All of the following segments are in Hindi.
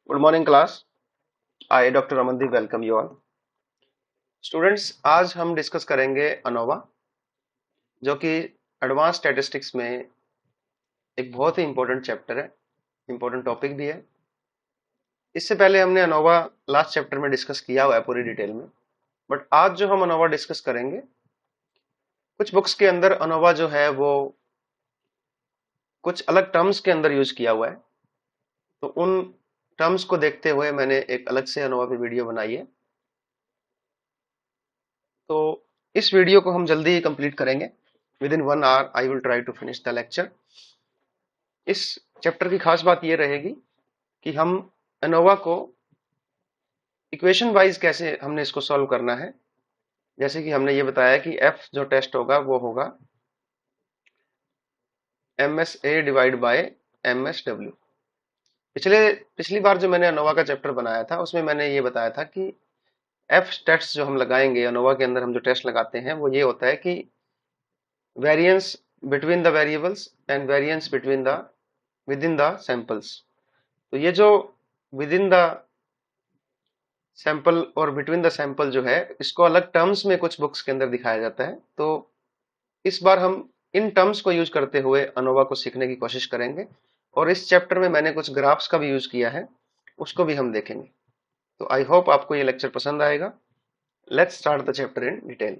Good morning class. I doctor Amandeep welcome you all students. आज हम डिस्कस करेंगे अनोवा, जो कि एडवांस स्टैटिस्टिक्स में एक बहुत ही इंपॉर्टेंट चैप्टर है, इंपॉर्टेंट टॉपिक भी है। इससे पहले हमने अनोवा लास्ट चैप्टर में डिस्कस किया हुआ है पूरी डिटेल में, बट आज जो हम अनोवा डिस्कस करेंगे, कुछ बुक्स के अंदर अनोवा जो है वो कुछ अलग टर्म्स के अंदर यूज किया हुआ है। तो उन टर्म्स को देखते हुए मैंने एक अलग से अनोवा पे वीडियो बनाई है। तो इस वीडियो को हम जल्दी ही कंप्लीट करेंगे। Within 1 hour I will try to finish the lecture. इस चैप्टर की खास बात यह रहेगी कि हम एनोवा को इक्वेशन वाइज कैसे हमने इसको सॉल्व करना है। जैसे कि हमने ये बताया कि एफ जो टेस्ट होगा वो होगा M S A divide by M S W. पिछली बार जो मैंने अनोवा का चैप्टर बनाया था उसमें मैंने ये बताया था कि एफ टेस्ट जो हम लगाएंगे अनोवा के अंदर, हम जो टेस्ट लगाते हैं वो ये होता है कि variance between the variables and variance between the with in the samples. तो ये जो विद इन द सैंपल और बिटवीन द सैंपल जो है, इसको अलग टर्म्स में कुछ बुक्स के अंदर दिखाया जाता है। तो इस बार हम इन टर्म्स को यूज करते हुए अनोवा को सीखने की कोशिश करेंगे, और इस चैप्टर में मैंने कुछ ग्राफ्स का भी यूज किया है, उसको भी हम देखेंगे। तो आई होप आपको ये लेक्चर पसंद आएगा। Let's start the chapter in detail.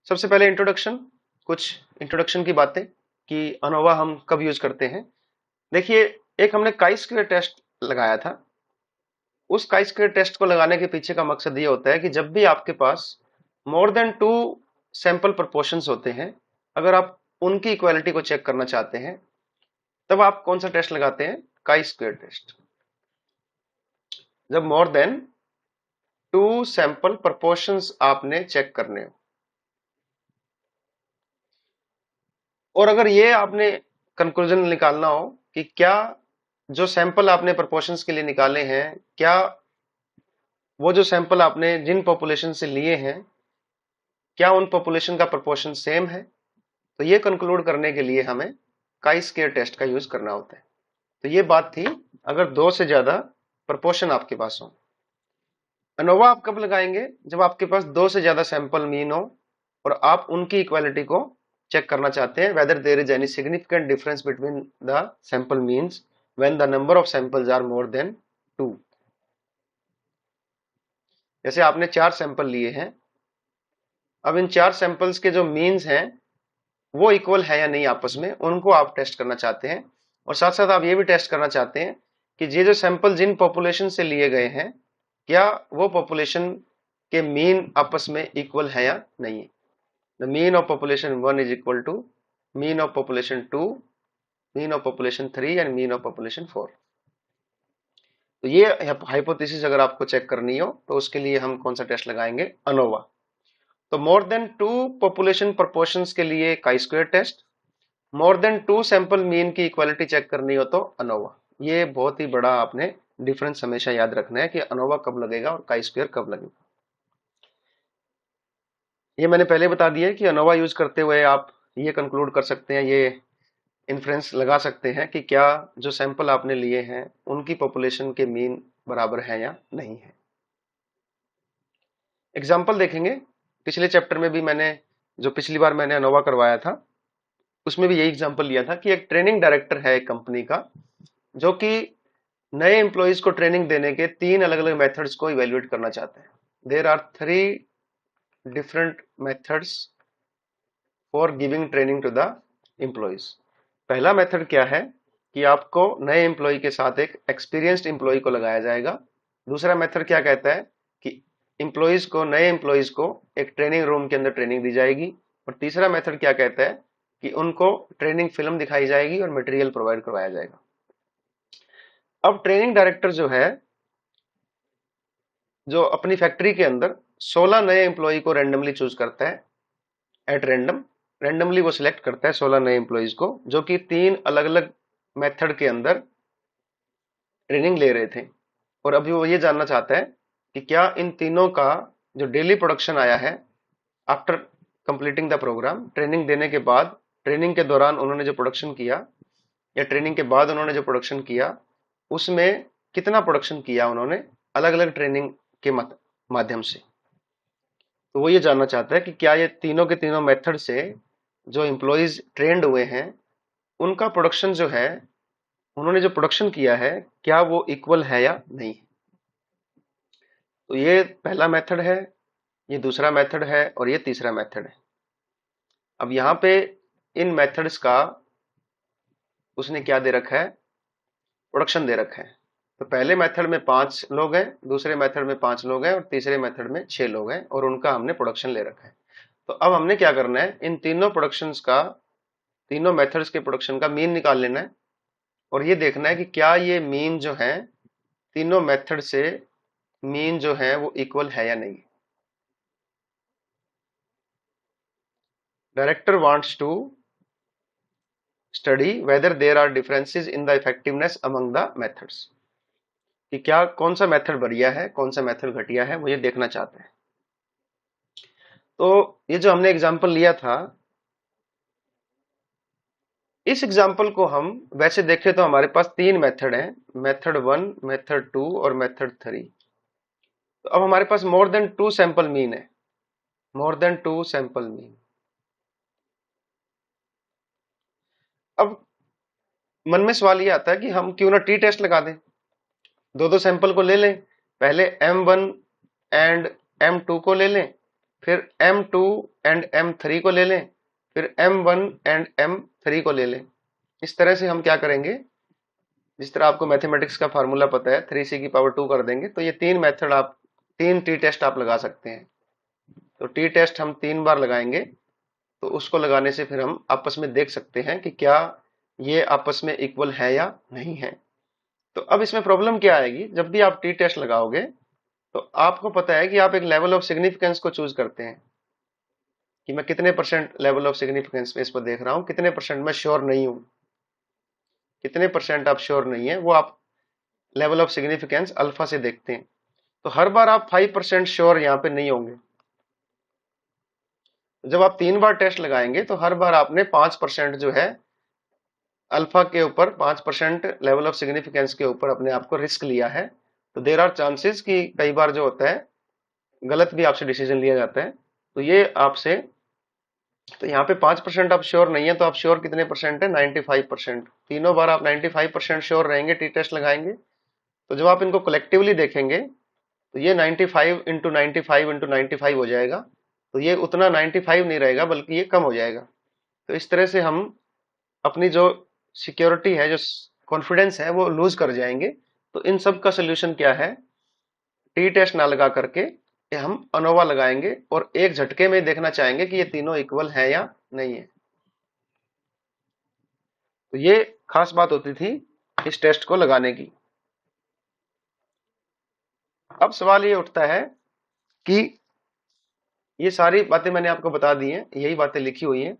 सबसे पहले इंट्रोडक्शन, कुछ इंट्रोडक्शन की बातें कि अनोवा हम कब यूज करते हैं। देखिए, एक हमने काई स्क्वायर टेस्ट लगाया था। उस काई स्क्वायर टेस्ट को लगाने के पीछे का मकसद ये होता है कि जब भी आपके पास मोर देन 2 सैंपल प्रोपोर्शंस होते हैं, अगर आप उनकी इक्वालिटी को चेक करना चाहते हैं, तब आप कौन सा टेस्ट लगाते हैं? काई स्क्वायर टेस्ट। जब मोर देन 2 सैंपल प्रोपोर्शंस आपने चेक करने हो, और अगर ये आपने कंक्लूजन निकालना हो कि क्या जो सैंपल आपने प्रोपोर्शंस के लिए निकाले हैं, क्या वो जो सैंपल आपने जिन पॉपुलेशन से लिए हैं, क्या उन पॉपुलेशन का प्रोपोर्शन सेम है, तो ये कंक्लूड करने के लिए हमें काई स्क्वायर टेस्ट का यूज करना होता है। तो ये बात थी अगर 2 से ज्यादा प्रोपोर्शन आपके पास हो। एनोवा आप कब लगाएंगे? जब आपके पास 2 से ज्यादा सैंपल मीन हो और आप उनकी इक्वालिटी को चेक करना चाहते हैं, whether there is any significant difference between the sample means when the number of samples are more than 2। जैसे आपने 4 सैंपल लिए हैं, अब इन 4 सैंपल्स के जो मीन्स हैं वो इक्वल है या नहीं आपस में, उनको आप टेस्ट करना चाहते हैं। और साथ साथ आप ये भी टेस्ट करना चाहते हैं कि ये जो सैंपल जिन पॉपुलेशन से लिए गए हैं, क्या वो पॉपुलेशन के मीन आपस में इक्वल है या नहीं। The mean of population 1 is equal to mean of population 2, mean of population 3 and mean of population 4। तो ये हाइपोथेसिस अगर आपको चेक करनी हो तो उसके लिए हम कौन सा टेस्ट लगाएंगे? अनोवा। तो मोर देन 2 पॉपुलेशन प्रोपोर्शंस के लिए chi square test, more than 2 sample mean की इक्वालिटी चेक करनी हो तो अनोवा। ये बहुत ही बड़ा आपने डिफरेंस हमेशा याद रखना है कि अनोवा कब लगेगा और काई स्क्वायर कब लगेगा। ये मैंने पहले बता दिया है कि अनोवा यूज करते हुए आप ये कंक्लूड कर सकते हैं, ये इन्फ्रेंस लगा सकते हैं कि क्या जो सैंपल आपने लिए हैं उनकी पॉपुलेशन के मीन बराबर है या नहीं है। एग्जाम्पल देखेंगे। पिछले चैप्टर में भी मैंने, जो पिछली बार मैंने अनोवा करवाया था, उसमें भी यही एग्जाम्पल लिया था कि एक ट्रेनिंग डायरेक्टर है एक कंपनी का, जो कि नए एम्प्लॉइज को ट्रेनिंग देने के 3 अलग अलग मेथड्स को इवेल्युएट करना चाहते हैं। There are 3 different methods for giving training to the employees. पहला मेथड क्या है कि आपको नए एम्प्लॉय के साथ एक एक्सपीरियंस्ड एम्प्लॉय को लगाया जाएगा। दूसरा मेथड क्या कहता है कि एम्प्लॉइज को, नए एम्प्लॉइज को एक ट्रेनिंग रूम के अंदर ट्रेनिंग दी जाएगी। और तीसरा मेथड क्या कहता है कि उनको ट्रेनिंग फिल्म दिखाई जाएगी और मटेरियल प्रोवाइड करवाया जाएगा। अब ट्रेनिंग डायरेक्टर जो है, जो अपनी फैक्ट्री के अंदर 16 नए एम्प्लॉय को रैंडमली चूज करता है, एट रैंडम, रैंडमली वो सिलेक्ट करता है 16 नए एम्प्लॉइज को, जो कि 3 अलग अलग मेथड के अंदर ट्रेनिंग ले रहे थे। और अभी वो ये जानना चाहता है कि क्या इन तीनों का जो डेली प्रोडक्शन आया है after completing the program, training देने के बाद, ट्रेनिंग के दौरान उन्होंने जो प्रोडक्शन किया या ट्रेनिंग के बाद उन्होंने जो प्रोडक्शन किया, उसमें कितना प्रोडक्शन किया उन्होंने अलग अलग ट्रेनिंग के माध्यम से। तो वो ये जानना चाहता है कि क्या ये तीनों के तीनों मेथड से जो एम्प्लॉइज ट्रेंड हुए हैं उनका प्रोडक्शन जो है, उन्होंने जो प्रोडक्शन किया है, क्या वो इक्वल है या नहीं। तो ये पहला मेथड है, ये दूसरा मेथड है और ये तीसरा मेथड है। अब यहाँ पे इन मेथड्स का उसने क्या दे रखा है, प्रोडक्शन दे रखा है। तो पहले मेथड में 5 लोग हैं, दूसरे मेथड में 5 लोग हैं और तीसरे मेथड में 6 लोग हैं और उनका हमने प्रोडक्शन ले रखा है। तो अब हमने क्या करना है, इन तीनों प्रोडक्शंस का, तीनों मेथड्स के प्रोडक्शन का मीन निकाल लेना है और ये देखना है कि क्या ये मीन जो है तीनों मेथड से मीन जो है वो इक्वल है या नहीं। Director wants to study whether there are differences in the effectiveness among the methods, कि क्या कौन सा मेथड बढ़िया है कौन सा मेथड घटिया है, वो ये देखना चाहते हैं। तो ये जो हमने एग्जांपल लिया था, इस एग्जांपल को हम वैसे देखें तो हमारे पास 3 मेथड हैं, मेथड 1, मेथड 2 और मेथड 3। तो अब हमारे पास मोर देन 2 सैंपल मीन है, मोर देन 2 सैंपल मीन। अब मन में सवाल ये आता है कि हम क्यों ना टी टेस्ट लगा दें, दो सैंपल को ले लें, पहले M1 एंड M2 को ले लें, फिर M2 एंड M3 को ले लें, फिर M1 एंड M3 को ले लें। इस तरह से हम क्या करेंगे, जिस तरह आपको मैथमेटिक्स का फार्मूला पता है 3c की पावर 2 कर देंगे। तो ये 3 मेथड आप, 3 टी टेस्ट आप लगा सकते हैं। तो टी टेस्ट हम 3 बार लगाएंगे, तो उसको लगाने से फिर हम आपस में देख सकते हैं कि क्या ये आपस में इक्वल है या नहीं है। तो अब इसमें प्रॉब्लम क्या आएगी, जब भी आप टी टेस्ट लगाओगे तो आपको पता है कि आप एक लेवल ऑफ सिग्निफिकेंस को चूज करते हैं कि मैं कितने परसेंट लेवल ऑफ सिग्निफिकेंस पे इस पर देख रहा हूं, कितने परसेंट मैं श्योर नहीं हूं, कितने परसेंट आप श्योर नहीं है, वो आप लेवल ऑफ सिग्निफिकेंस अल्फा से देखते हैं। तो हर बार आप 5% श्योर यहाँ पे नहीं होंगे। जब आप 3 बार टेस्ट लगाएंगे तो हर बार आपने 5% जो है अल्फा के ऊपर, 5% लेवल ऑफ सिग्निफिकेंस के ऊपर अपने आप को रिस्क लिया है। तो देर आर चांसेस कि कई बार जो होता है गलत भी आपसे डिसीजन लिया जाता है। तो ये आपसे, तो यहाँ पे 5% आप श्योर नहीं है, तो आप श्योर कितने परसेंट है, 95%। तीनों बार आप 95% श्योर रहेंगे, टी टेस्ट लगाएंगे। तो जब आप इनको कलेक्टिवली देखेंगे तो ये 95 इंटू 95 इंटू 95 हो जाएगा। तो ये उतना 95 नहीं रहेगा बल्कि ये कम हो जाएगा। तो इस तरह से हम अपनी जो सिक्योरिटी है, जो कॉन्फिडेंस है, वो लूज कर जाएंगे। तो इन सब का सोल्यूशन क्या है, टी टेस्ट ना लगा करके हम अनोवा लगाएंगे और एक झटके में देखना चाहेंगे कि ये तीनों इक्वल है या नहीं है। तो ये खास बात होती थी इस टेस्ट को लगाने की। अब सवाल ये उठता है कि ये सारी बातें मैंने आपको बता दी हैं, यही बातें लिखी हुई हैं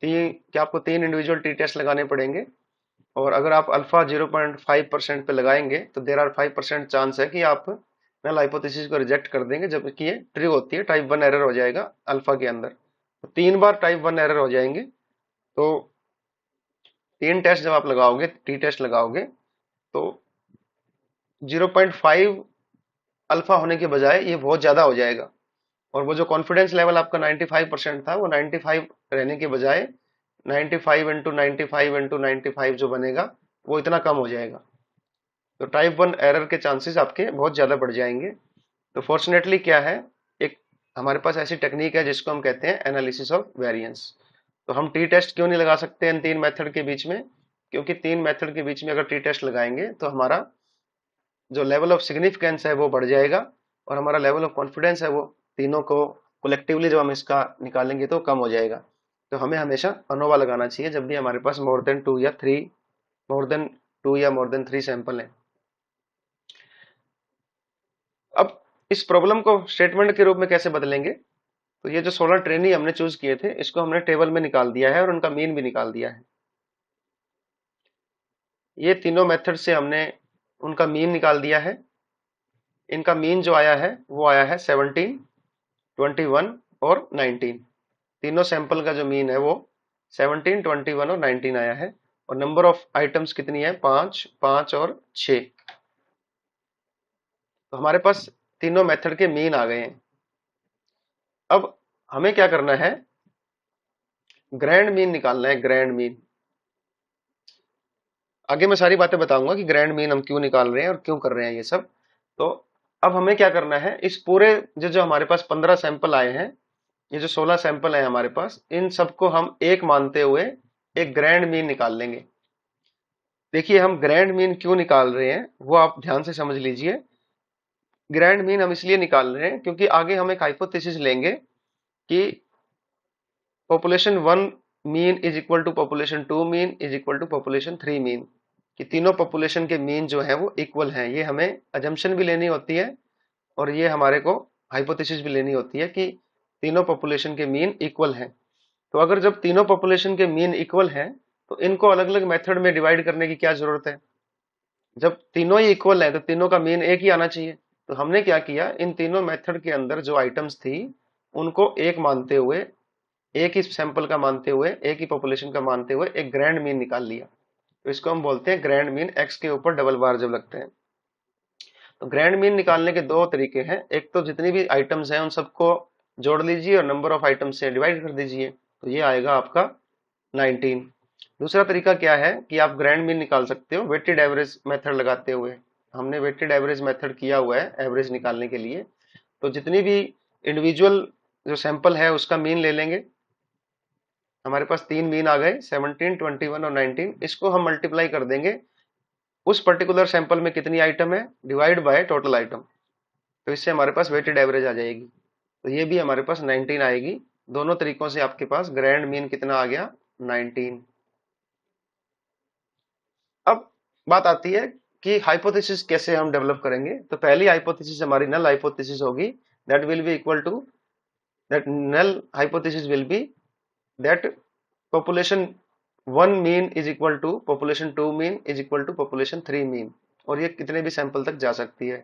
कि आपको 3 इंडिविजुअल टी टेस्ट लगाने पड़ेंगे और अगर आप अल्फा 0.5% पे लगाएंगे तो देर आर 5% चांस है कि आप नल हाइपोथेसिस को रिजेक्ट कर देंगे, जबकि ये ट्रू होती है, टाइप 1 एरर हो जाएगा अल्फा के अंदर। तो 3 बार टाइप 1 एरर हो जाएंगे। तो 3 टेस्ट जब आप लगाओगे, टी टेस्ट लगाओगे, तो 0.5 अल्फा होने के बजाय ये बहुत ज्यादा हो जाएगा और वो जो कॉन्फिडेंस लेवल आपका 95% था, वो 95 रहने के बजाय 95 इंटू 95 इंटू 95 जो बनेगा वो इतना कम हो जाएगा। तो टाइप 1 एरर के चांसेस आपके बहुत ज्यादा बढ़ जाएंगे। तो फॉर्चुनेटली क्या है, एक हमारे पास ऐसी टेक्निक है जिसको हम कहते हैं एनालिसिस ऑफ वेरिएंस। तो हम टी टेस्ट क्यों नहीं लगा सकते इन 3 मेथड के बीच में, क्योंकि 3 मेथड के बीच में अगर टी टेस्ट लगाएंगे तो हमारा जो लेवल ऑफ सिग्निफिकेंस है वो बढ़ जाएगा और हमारा लेवल ऑफ कॉन्फिडेंस है वो तीनों को कलेक्टिवली जब हम इसका निकालेंगे तो कम हो जाएगा। तो हमें हमेशा अनोवा लगाना चाहिए जब भी हमारे पास मोर देन 2 या 3 सैंपल है। अब इस प्रॉब्लम को स्टेटमेंट के रूप में कैसे बदलेंगे, तो ये जो 16 ट्रेनी हमने चूज किए थे इसको हमने टेबल में निकाल दिया है और उनका मीन भी निकाल दिया है। ये तीनों मेथड से हमने उनका मीन निकाल दिया है। इनका मीन जो आया है वो आया है 17, 21 और 19। तीनों सैंपल का जो मीन है वो 17, 21 और 19 आया है। और नंबर ऑफ आइटम्स कितनी है, 5, 5 और 6। तो हमारे पास तीनों मेथड के मीन आ गए हैं। अब हमें क्या करना है, ग्रैंड मीन निकालना है, ग्रैंड मीन। आगे मैं सारी बातें बताऊंगा कि ग्रैंड मीन हम क्यों निकाल रहे हैं और क्यों कर रहे हैं ये सब। तो अब हमें क्या करना है, इस पूरे जो हमारे पास 15 सैंपल आए हैं, ये जो 16 सैंपल है हमारे पास, इन सबको हम एक मानते हुए एक ग्रैंड मीन निकाल लेंगे। देखिए हम ग्रैंड मीन क्यों निकाल रहे हैं वो आप ध्यान से समझ लीजिए। ग्रैंड मीन हम इसलिए निकाल रहे हैं क्योंकि आगे हम एक हाइपोथेसिस लेंगे कि population 1 mean is equal to population 2 mean is equal to population 3 mean, कि तीनों पॉपुलेशन के मीन जो है वो इक्वल हैं। ये हमें अजम्पशन भी लेनी होती है और ये हमारे को हाइपोथेसिस भी लेनी होती है कि तीनों पॉपुलेशन के मीन इक्वल हैं। तो अगर जब तीनों पॉपुलेशन के मीन इक्वल हैं तो इनको अलग अलग मेथड में डिवाइड करने की क्या जरूरत है। जब तीनों ही इक्वल हैं तो तीनों का मीन एक ही आना चाहिए। तो हमने क्या किया, इन तीनों मेथड के अंदर जो आइटम्स थी उनको एक मानते हुए, एक ही सैंपल का मानते हुए, एक ही पॉपुलेशन का मानते हुए एक ग्रैंड मीन निकाल लिया। तो इसको हम बोलते हैं ग्रैंड मीन, एक्स के ऊपर डबल बार जब लगते हैं। तो ग्रैंड मीन निकालने के दो तरीके हैं, एक तो जितनी भी आइटम्स हैं उन सबको जोड़ लीजिए और नंबर ऑफ आइटम्स से डिवाइड कर दीजिए, तो ये आएगा आपका 19। दूसरा तरीका क्या है कि आप ग्रैंड मीन निकाल सकते हो वेटेड एवरेज मेथड लगाते हुए। हमने वेटेड एवरेज मेथड किया हुआ है एवरेज निकालने के लिए। तो जितनी भी इंडिविजुअल जो सैंपल है उसका मीन ले लेंगे। हमारे पास 3 मीन आ गए, 17, 21 और 19। इसको हम मल्टीप्लाई कर देंगे उस पर्टिकुलर सैंपल में कितनी आइटम है डिवाइड बाय टोटल आइटम। तो इससे हमारे पास वेटेड एवरेज आ जाएगी। तो ये भी हमारे पास 19 आएगी। दोनों तरीकों से आपके पास ग्रैंड मीन कितना आ गया, 19। अब बात आती है कि हाइपोथेसिस कैसे हम डेवलप करेंगे। तो पहली हाइपोथेसिस हमारी नल हाइपोथेसिस होगी, that will be equal to, that null hypothesis will be that population 1 mean is equal to population 2 mean is equal to population 3 mean. और ये कितने भी सैंपल तक जा सकती है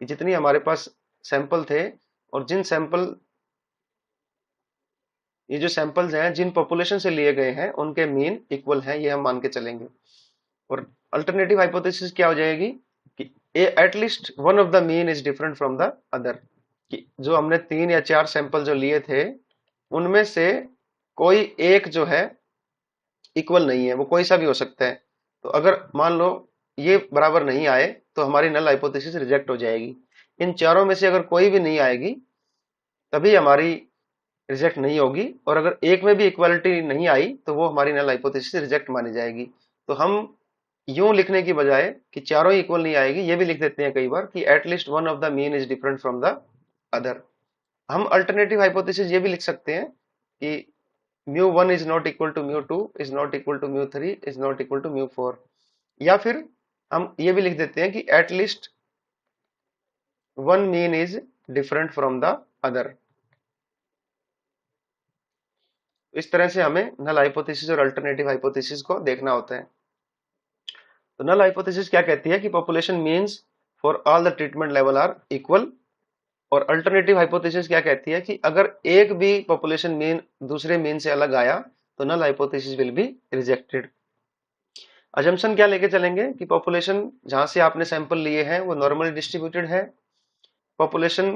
कि जितनी हमारे पास सैंपल थे और जिन सैंपल, ये जो सैंपल्स हैं जिन पॉपुलेशन से लिए गए हैं उनके मीन इक्वल हैं, ये हम मान के चलेंगे। और अल्टरनेटिव हाइपोथेसिस क्या हो जाएगी कि at least one of the mean is different from the other, कि जो हमने 3 या 4 सैंपल जो लिए थे उनमें से कोई एक जो है इक्वल नहीं है, वो कोई सा भी हो सकता है। तो अगर मान लो ये बराबर नहीं आए तो हमारी नल हाइपोथेसिस रिजेक्ट हो जाएगी। इन चारों में से अगर कोई भी नहीं आएगी तभी हमारी रिजेक्ट नहीं होगी, और अगर एक में भी इक्वालिटी नहीं आई तो वो हमारी नल हाइपोथेसिस रिजेक्ट मानी जाएगी। तो हम यूं लिखने की बजाय कि चारों इक्वल नहीं आएगी, ये भी लिख देते हैं कई बार कि at least one of the mean is different from the other. हम अल्टरनेटिव हाइपोथेसिस ये भी लिख सकते हैं कि μ1 is not equal to μ2 is not equal to μ3 is not equal to μ4, या फिर हम ये भी लिख देते हैं कि at least one mean is different from the other. इस तरह से हमें नल हाइपोथेसिस और अल्टरनेटिव हाइपोथेसिस को देखना होता है। तो नल हाइपोथेसिस क्या कहती है कि population means for all the treatment level are equal, और अल्टरनेटिव हाइपोथेसिस क्या कहती है कि अगर एक भी पॉपुलेशन मीन दूसरे मीन से अलग आया तो null hypothesis will be rejected. Assumption क्या लेके चलेंगे कि पॉपुलेशन जहां से आपने सैंपल लिए हैं वो नॉर्मली डिस्ट्रीब्यूटेड है। पॉपुलेशन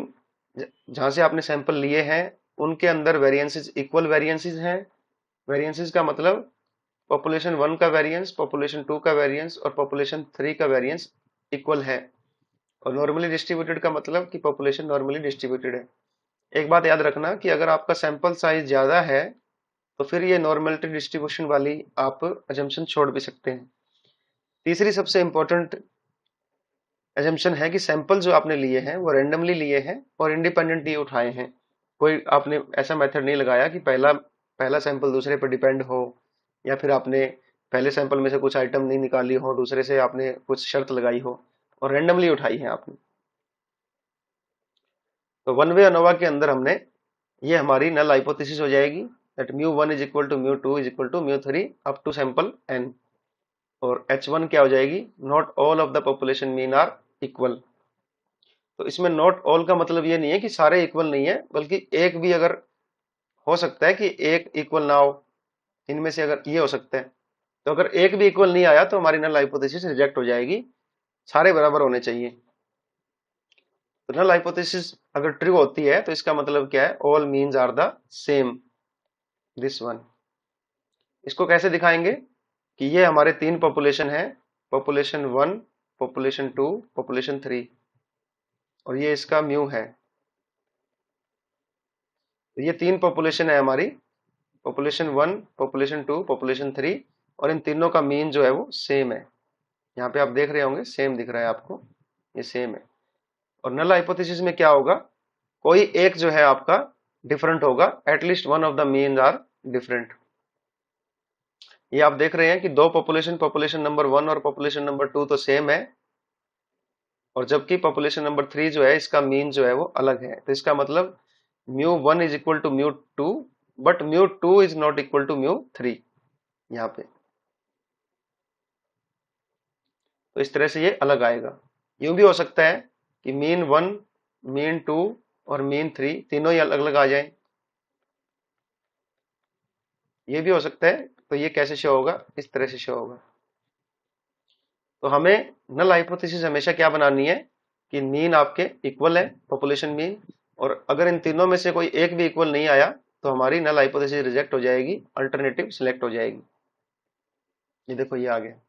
जहां से आपने सैंपल लिए हैं उनके अंदर वेरिएंसेस इक्वल वेरिएंसेस हैं। वेरिएंसेस का मतलब पॉपुलेशन 1 का वेरिएंस, पॉपुलेशन 2 का वेरिएंस और पॉपुलेशन 3 का वेरिएंस इक्वल है। और नॉर्मली डिस्ट्रीब्यूटेड का मतलब कि पॉपुलेशन नॉर्मली डिस्ट्रीब्यूटेड है। एक बात याद रखना कि अगर आपका सैंपल साइज ज्यादा है तो फिर ये नॉर्मलिटी डिस्ट्रीब्यूशन वाली आप अजम्पशन छोड़ भी सकते हैं। तीसरी सबसे इंपॉर्टेंट अजम्पशन है कि सैंपल जो आपने लिए हैं वो रैंडमली लिए हैं और इंडिपेंडेंटली उठाए हैं। कोई आपने ऐसा मेथड नहीं लगाया कि पहला सैंपल दूसरे पर डिपेंड हो, या फिर आपने पहले सैंपल में से कुछ आइटम नहीं निकाली हो, दूसरे से आपने कुछ शर्त लगाई हो, और रैंडमली उठाई है आपने। तो वन वे अनोवा के अंदर हमने, ये हमारी नल हाइपोथेसिस हो जाएगी that μ1 is equal to μ2 is equal to μ3 up to sample n। और h1 क्या हो जाएगी, not all of the population mean are equal. तो इसमें नॉट ऑल का मतलब ये नहीं है कि सारे इक्वल नहीं है, बल्कि एक भी अगर हो सकता है कि एक इक्वल ना हो, इनमें से अगर ये हो सकता है तो अगर एक भी इक्वल नहीं आया तो हमारी नल हाइपोथेसिस रिजेक्ट हो जाएगी, सारे बराबर होने चाहिए। तो नल हाइपोथेसिस अगर ट्रू होती है तो इसका मतलब क्या है, all means are the same, this one. इसको कैसे दिखाएंगे कि ये हमारे तीन पॉपुलेशन है, पॉपुलेशन 1, पॉपुलेशन 2, पॉपुलेशन 3, और ये इसका म्यू है। तो ये तीन पॉपुलेशन है हमारी, पॉपुलेशन 1, पॉपुलेशन 2, पॉपुलेशन 3, और इन तीनों का मीन जो है वो सेम है। यहाँ पे आप देख रहे होंगे सेम दिख रहा है आपको, ये सेम है। और नल हाइपोथेसिस में क्या होगा, कोई एक जो है आपका डिफरेंट होगा, at least one of the mean are different. ये आप देख रहे हैं कि दो पॉपुलेशन, पॉपुलेशन नंबर 1 और पॉपुलेशन नंबर 2 तो सेम है, और जबकि पॉपुलेशन नंबर 3 जो है इसका मीन जो है वो अलग है। तो इसका मतलब μ1 is equal to μ2, but μ2 is not equal to μ3 यहाँ पे। तो इस तरह से ये अलग आएगा। यूं भी हो सकता है कि मीन 1, मीन 2 और मीन 3 तीनों ही अलग अलग आ जाएं, ये भी हो सकता है। तो ये कैसे शो होगा, इस तरह से शो होगा। तो हमें नल हाइपोथेसिस हमेशा क्या बनानी है कि मीन आपके इक्वल है, पॉपुलेशन मीन, और अगर इन तीनों में से कोई एक भी इक्वल नहीं आया तो हमारी नल हाइपोथेसिस रिजेक्ट हो जाएगी, अल्टरनेटिव सिलेक्ट हो जाएगी। ये देखो ये आ गया।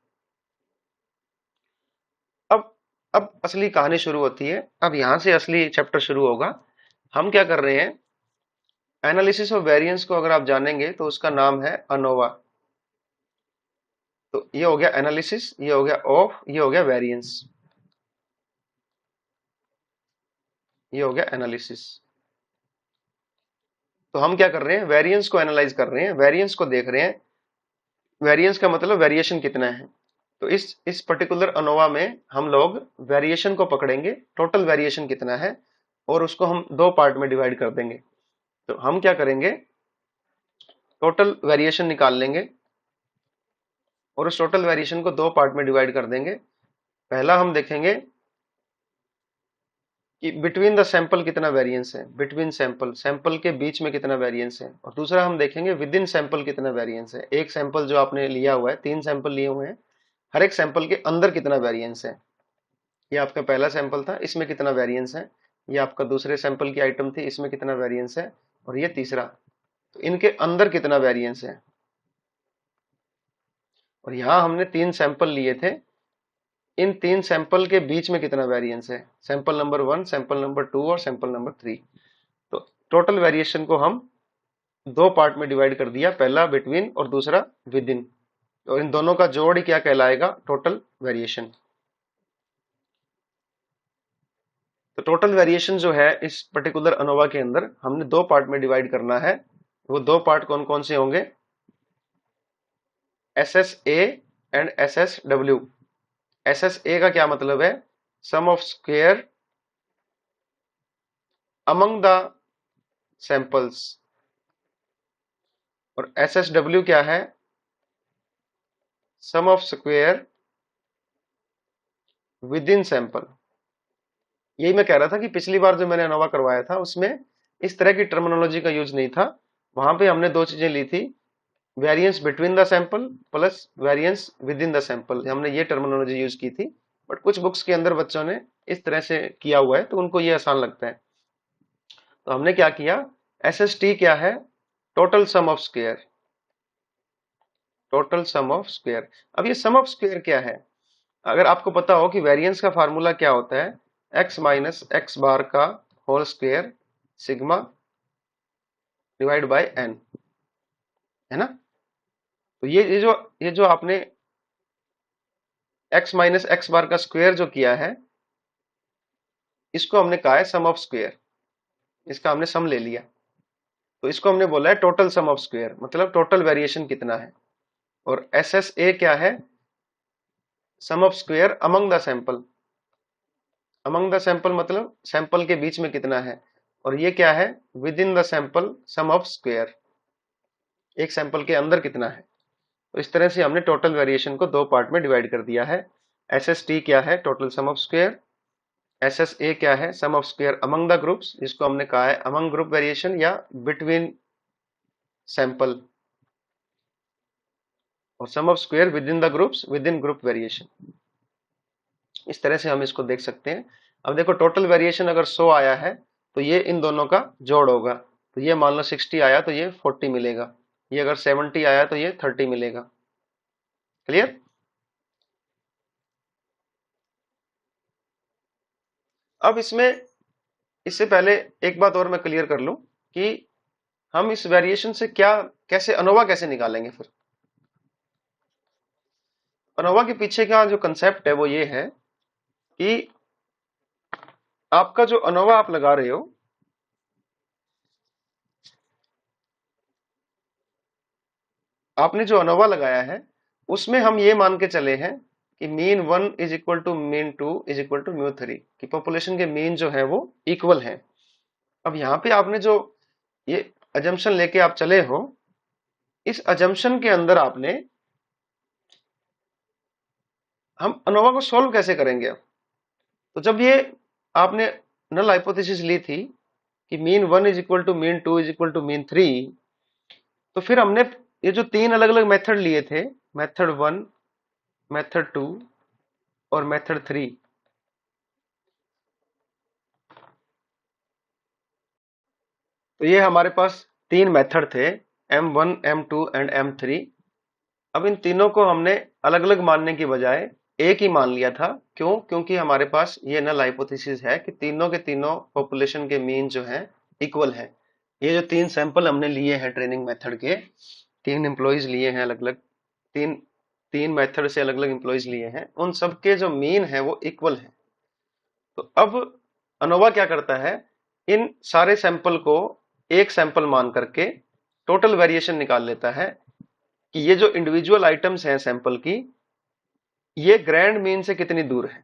अब अब असली कहानी शुरू होती है, अब यहां से असली चैप्टर शुरू होगा। हम क्या कर रहे हैं, एनालिसिस ऑफ वेरिएंस को अगर आप जानेंगे तो उसका नाम है अनोवा। तो ये हो गया एनालिसिस, ये हो गया ऑफ, ये हो गया वेरिएंस, ये हो गया एनालिसिस। तो हम क्या कर रहे हैं, वेरिएंस को एनालाइज कर रहे हैं, वेरिएंस को देख रहे हैं। वेरिएंस का मतलब वेरिएशन कितना है। तो इस पर्टिकुलर अनोवा में हम लोग वेरिएशन को पकड़ेंगे, टोटल वेरिएशन कितना है, और उसको हम दो पार्ट में डिवाइड कर देंगे। तो हम क्या करेंगे, टोटल वेरिएशन निकाल लेंगे और उस टोटल वेरिएशन को दो पार्ट में डिवाइड कर देंगे। पहला हम देखेंगे कि बिटवीन द सैंपल कितना वेरिएंस है, बिटवीन सैंपल, सैंपल के बीच में कितना वेरिएंस है। और दूसरा हम देखेंगे विद इन सैंपल कितना वेरिएंस है। एक सैंपल जो आपने लिया हुआ है, तीन सैंपल लिए हुए हैं, हर एक सैंपल के अंदर कितना वेरिएंस है। ये आपका पहला सैंपल था, इसमें कितना वेरिएंस है। ये आपका दूसरे सैंपल की आइटम थी, इसमें कितना वेरिएंस है। और ये तीसरा, तो इनके अंदर कितना वेरिएंस है। और यहां हमने तीन सैंपल लिए थे, इन तीन सैंपल के बीच में कितना वेरिएंस है, सैंपल नंबर 1, सैंपल नंबर 2 और सैंपल नंबर 3। तो टोटल वेरिएशन को हम दो पार्ट में डिवाइड कर दिया, पहला बिटवीन और दूसरा विद इन। और इन दोनों का जोड़ ही क्या कहलाएगा, टोटल वेरिएशन। तो टोटल वेरिएशन जो है इस पर्टिकुलर अनोवा के अंदर हमने दो पार्ट में डिवाइड करना है। वो दो पार्ट कौन कौन से होंगे, SSA एंड SSW। SSA का क्या मतलब है, sum of square among the samples, और SSW क्या है, sum of square within sample. यही मैं कह रहा था कि पिछली बार जो मैंने अनोवा करवाया था उसमें इस तरह की टर्मिनोलॉजी का यूज नहीं था। वहां पे हमने दो चीजें ली थी, variance between the sample plus variance with in the sample, हमने ये टर्मिनोलॉजी यूज की थी। बट कुछ बुक्स के अंदर बच्चों ने इस तरह से किया हुआ है तो उनको ये आसान लगता है। तो हमने क्या किया, SST क्या है, total sum of square, total sum of square. अब ये सम ऑफ स्क्वायर क्या है, अगर आपको पता हो कि वेरिएंस का फार्मूला क्या होता है, x माइनस एक्स बार का whole square sigma divide by n, है ना। तो ये जो आपने x माइनस एक्स बार का स्क्वायर जो किया है, इसको हमने कहा है सम ऑफ स्क्वायर, इसका हमने सम ले लिया। तो इसको हमने बोला है टोटल सम ऑफ स्क्वायर, मतलब टोटल वेरिएशन कितना है। और SSA क्या है, sum of square among the sample, among the sample मतलब सैंपल के बीच में कितना है। और ये क्या है, within the sample sum of square, एक सैंपल के अंदर कितना है। तो इस तरह से हमने टोटल वेरिएशन को दो पार्ट में डिवाइड कर दिया है। SST क्या है, total sum of square. SSA क्या है, sum of square among the groups, जिसको हमने कहा है अमंग ग्रुप वेरिएशन या बिटवीन सैंपल। और sum of square within the groups within group variation. इस तरह से हम इसको देख सकते हैं। अब देखो टोटल वेरिएशन अगर 100 आया है तो ये इन दोनों का जोड़ होगा, तो ये मान लो 60 आया तो ये 40 मिलेगा, ये अगर 70 आया तो ये 30 मिलेगा। क्लियर? अब इसमें इससे पहले एक बात और मैं क्लियर कर लूं कि हम इस वेरिएशन से क्या कैसे अनोवा कैसे निकालेंगे। फिर अनोवा के पीछे का जो कंसेप्ट है वो ये है कि आपका जो अनोवा आप लगा रहे हो, आपने जो अनोवा लगाया है उसमें हम ये मान के चले हैं कि mean 1 is equal to mean 2 is equal to mu 3, कि पॉपुलेशन के मीन जो है वो इक्वल है। अब यहाँ पे आपने जो ये अजम्पशन लेके आप चले हो, इस अजम्पशन के अंदर आपने हम अनोवा को सॉल्व कैसे करेंगे। तो जब ये आपने नल हाइपोथेसिस ली थी कि mean 1 is equal to mean 2 is equal to mean 3, तो फिर हमने ये जो तीन अलग अलग मेथड लिए थे, मेथड 1, मेथड 2 और मेथड 3, तो ये हमारे पास तीन मेथड थे, M1, M2 एंड M3। अब इन तीनों को हमने अलग अलग मानने की बजाय एक ही मान लिया था। क्यों? क्योंकि हमारे पास ये नल हाइपोथेसिस है कि तीनों के तीनों पॉपुलेशन के मीन जो है इक्वल है। ये जो तीन सैंपल हमने लिए हैं ट्रेनिंग मेथड के, तीन एम्प्लॉयज लिए हैं अलग अलग, तीन तीन मेथड से अलग अलग एम्प्लॉयज लिए हैं, उन सबके जो मीन है वो इक्वल है। तो अब अनोवा क्या करता है, इन सारे सैंपल को एक सैंपल मान करके टोटल वेरिएशन निकाल लेता है कि ये जो इंडिविजुअल आइटम्स हैं सैंपल की, ये ग्रैंड मीन से कितनी दूर है,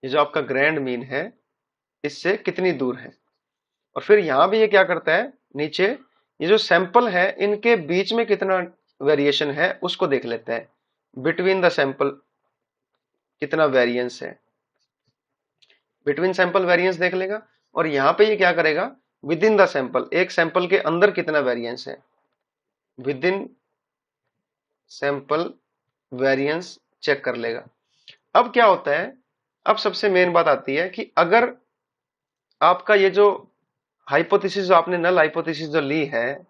ये जो आपका ग्रैंड मीन है इससे कितनी दूर है। और फिर यहां भी ये क्या करता है, नीचे ये जो सैंपल है इनके बीच में कितना वेरिएशन है उसको देख लेता है, बिटवीन द सैंपल कितना वेरिएंस है, बिटवीन सैंपल वेरिएंस देख लेगा। और यहां पे ये क्या करेगा, विद इन द सैंपल, एक सैंपल के अंदर कितना वेरिएंस है, within sample variance check कर लेगा। अब क्या होता है, अब सबसे मेन बात आती है कि अगर आपका ये जो हाइपोथेसिस जो आपने नल हाइपोथेसिस जो ली है,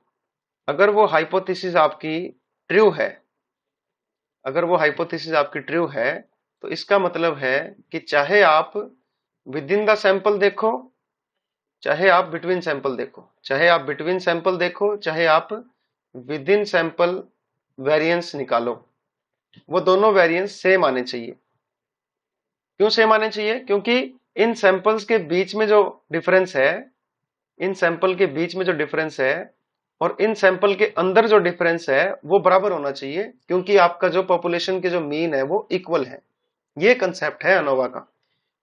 अगर वो हाइपोथेसिस आपकी ट्रू है, अगर वो हाइपोथेसिस आपकी ट्रू है, तो इसका मतलब है कि चाहे आप विद इन द सैंपल देखो, चाहे आप बिटवीन सैंपल देखो, चाहे आप बिटवीन सैंपल देखो, चाहे आप विद इन सैंपल वेरिएंस निकालो, वो दोनों वेरिएंस सेम आने चाहिए। क्यों सेम आने चाहिए? क्योंकि इन सैंपल्स के बीच में जो डिफरेंस है, इन सैंपल के बीच में जो डिफरेंस है और इन सैंपल के अंदर जो डिफरेंस है वो बराबर होना चाहिए, क्योंकि आपका जो पॉपुलेशन के जो मीन है वो इक्वल है। ये कंसेप्ट है अनोवा का।